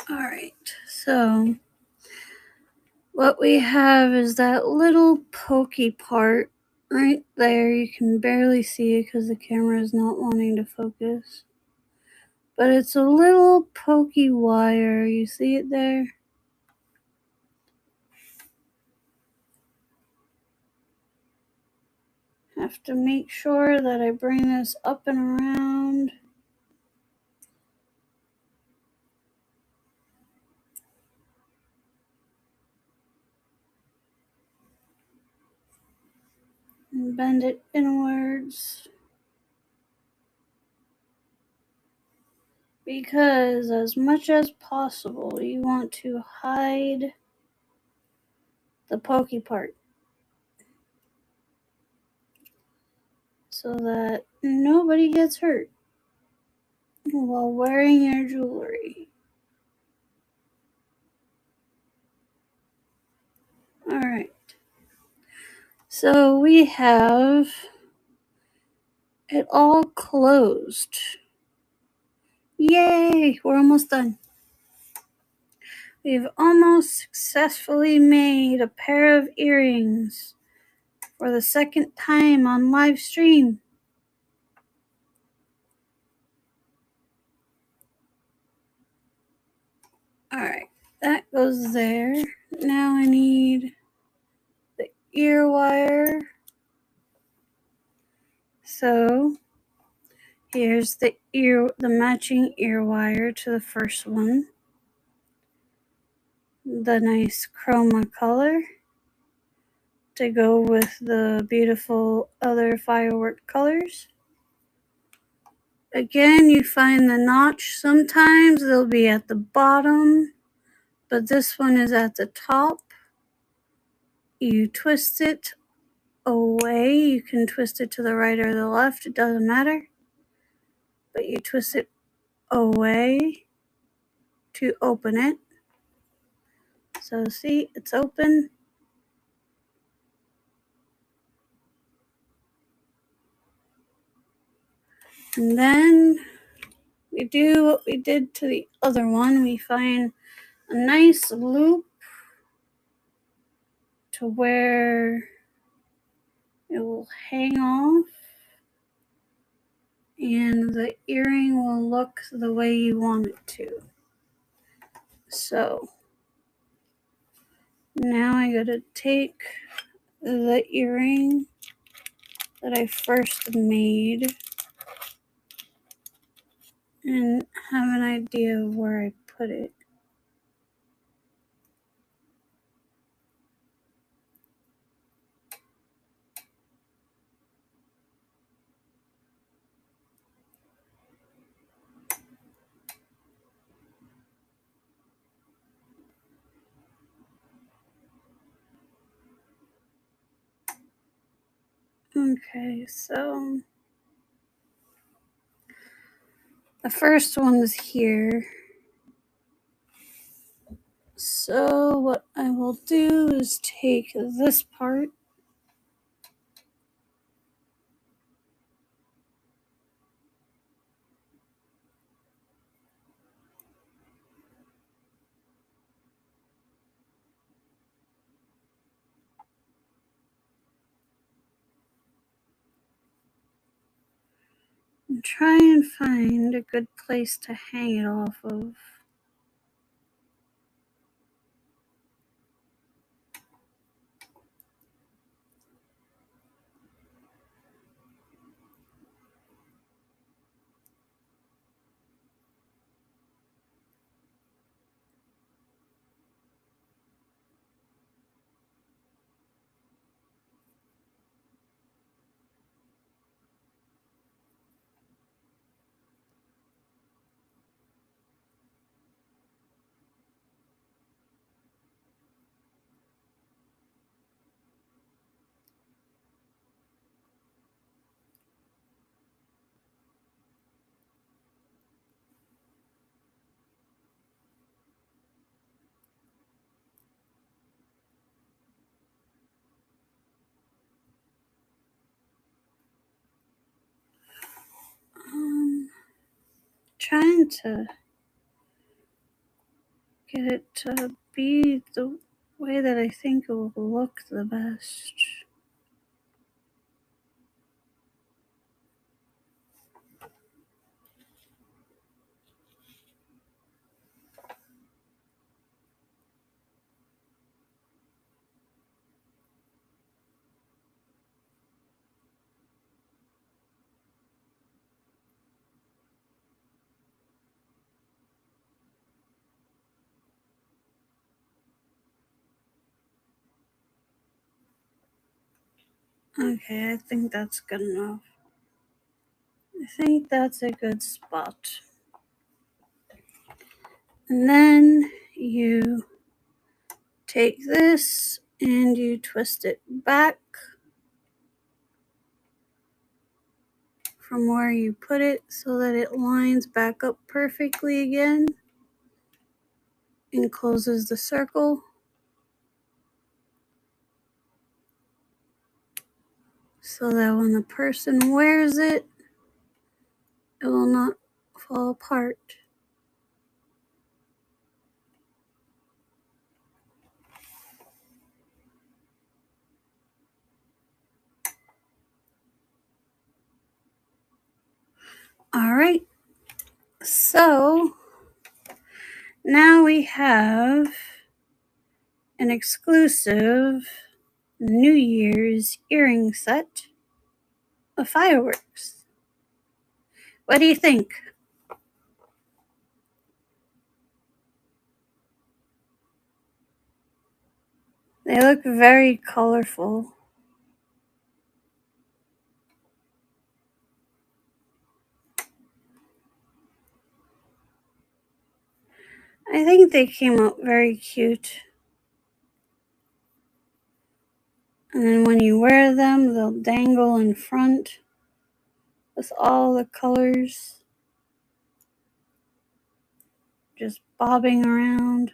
Alright, so what we have is that little pokey part right there. You can barely see it because the camera is not wanting to focus. But it's a little pokey wire. You see it there? Have to make sure that I bring this up and around. And bend it inwards. Because as much as possible, you want to hide the pokey part so that nobody gets hurt while wearing your jewelry. Alright, so we have it all closed. Yay, we're almost done. We've almost successfully made a pair of earrings for the second time on live stream. Alright, that goes there. Now I need the ear wire. So here's the matching ear wire to the first one. The nice chroma color to go with the beautiful other firework colors. Again, you find the notch. Sometimes they'll be at the bottom, but this one is at the top. You twist it away. You can twist it to the right or the left. It doesn't matter. but you twist it away to open it. So see, it's open. And then we do what we did to the other one. We find a nice loop to where it will hang off and the earring will look the way you want it to. So now I gotta take the earring that I first made and have an idea of where I put it. Okay, so the first one is here. So what I will do is take this part and try and find a good place to hang it off of. Trying to get it to be the way that I think it will look the best. Okay, I think that's good enough. I think that's a good spot. And then you take this and you twist it back from where you put it so that it lines back up perfectly again and closes the circle so that when the person wears it, it will not fall apart. All right, so now we have an exclusive New Year's earring set of fireworks. What do you think? They look very colorful. I think they came out very cute. And then when you wear them, they'll dangle in front with all the colors. bobbing around.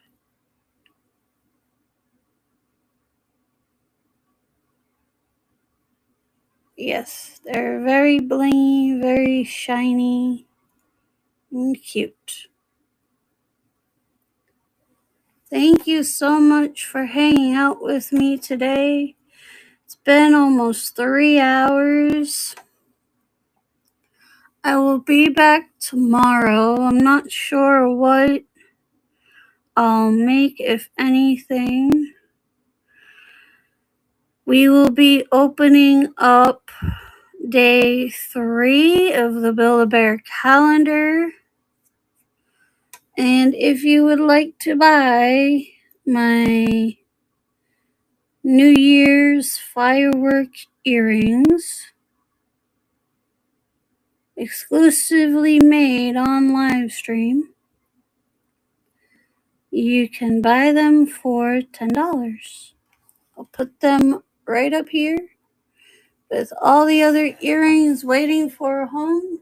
Yes, they're very blingy, very shiny, and cute. Thank you so much for hanging out with me today. It's been almost 3 hours. I will be back tomorrow. I'm not sure what I'll make, if anything. We will be opening up day 3 of the Build-A-Bear calendar. And if you would like to buy my New Year's firework earrings, exclusively made on Livestream, you can buy them for $10. I'll put them right up here with all the other earrings waiting for a home.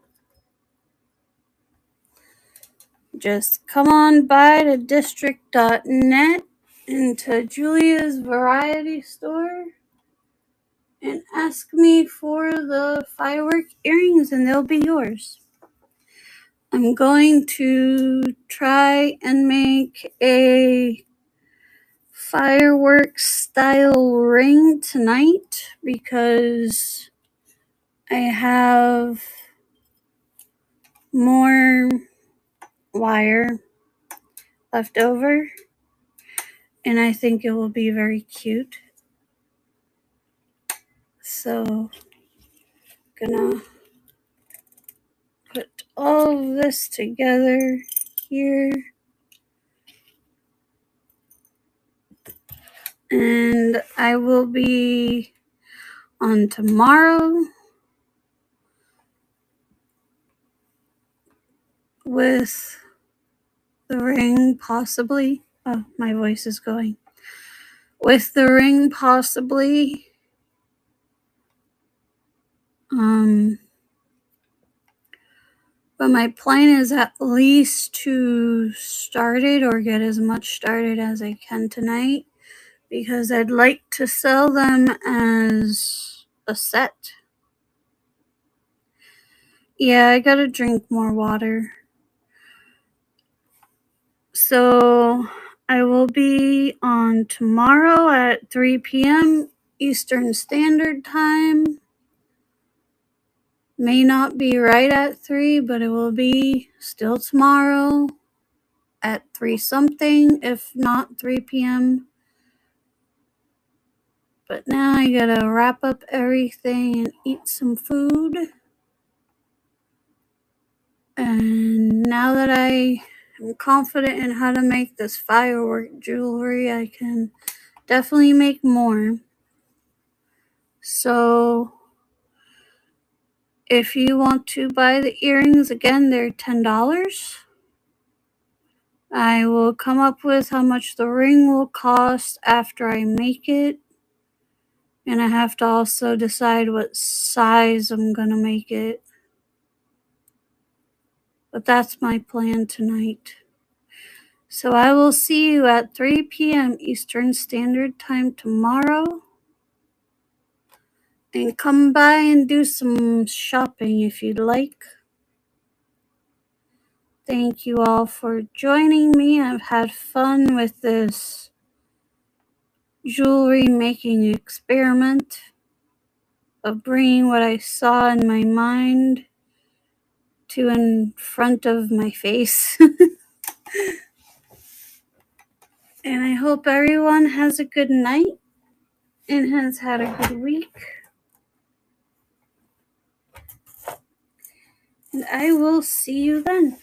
Just come on by to district.net into Julia's Variety Store and ask me for the firework earrings and they'll be yours. I'm going to try and make a fireworks style ring tonight because I have more wire left over and I think it will be very cute. So, gonna put all of this together here. And I will be on tomorrow with the ring possibly. Oh, my voice is going. With the ring possibly. But my plan is at least to start it or get as much started as I can tonight because I'd like to sell them as a set. Yeah, I gotta drink more water. So I will be on tomorrow at 3 p.m. Eastern Standard Time. May not be right at 3, but it will be still tomorrow at 3 something, if not 3 p.m. But now I gotta wrap up everything and eat some food. And now that I am confident in how to make this firework jewelry, I can definitely make more. So if you want to buy the earrings, again, they're $10. I will come up with how much the ring will cost after I make it. And I have to also decide what size I'm gonna make it. But that's my plan tonight. So I will see you at 3 p.m. Eastern Standard Time tomorrow. And come by and do some shopping if you'd like. Thank you all for joining me. I've had fun with this jewelry making experiment of bringing what I saw in my mind to in front of my face. And I hope everyone has a good night and has had a good week. And I will see you then.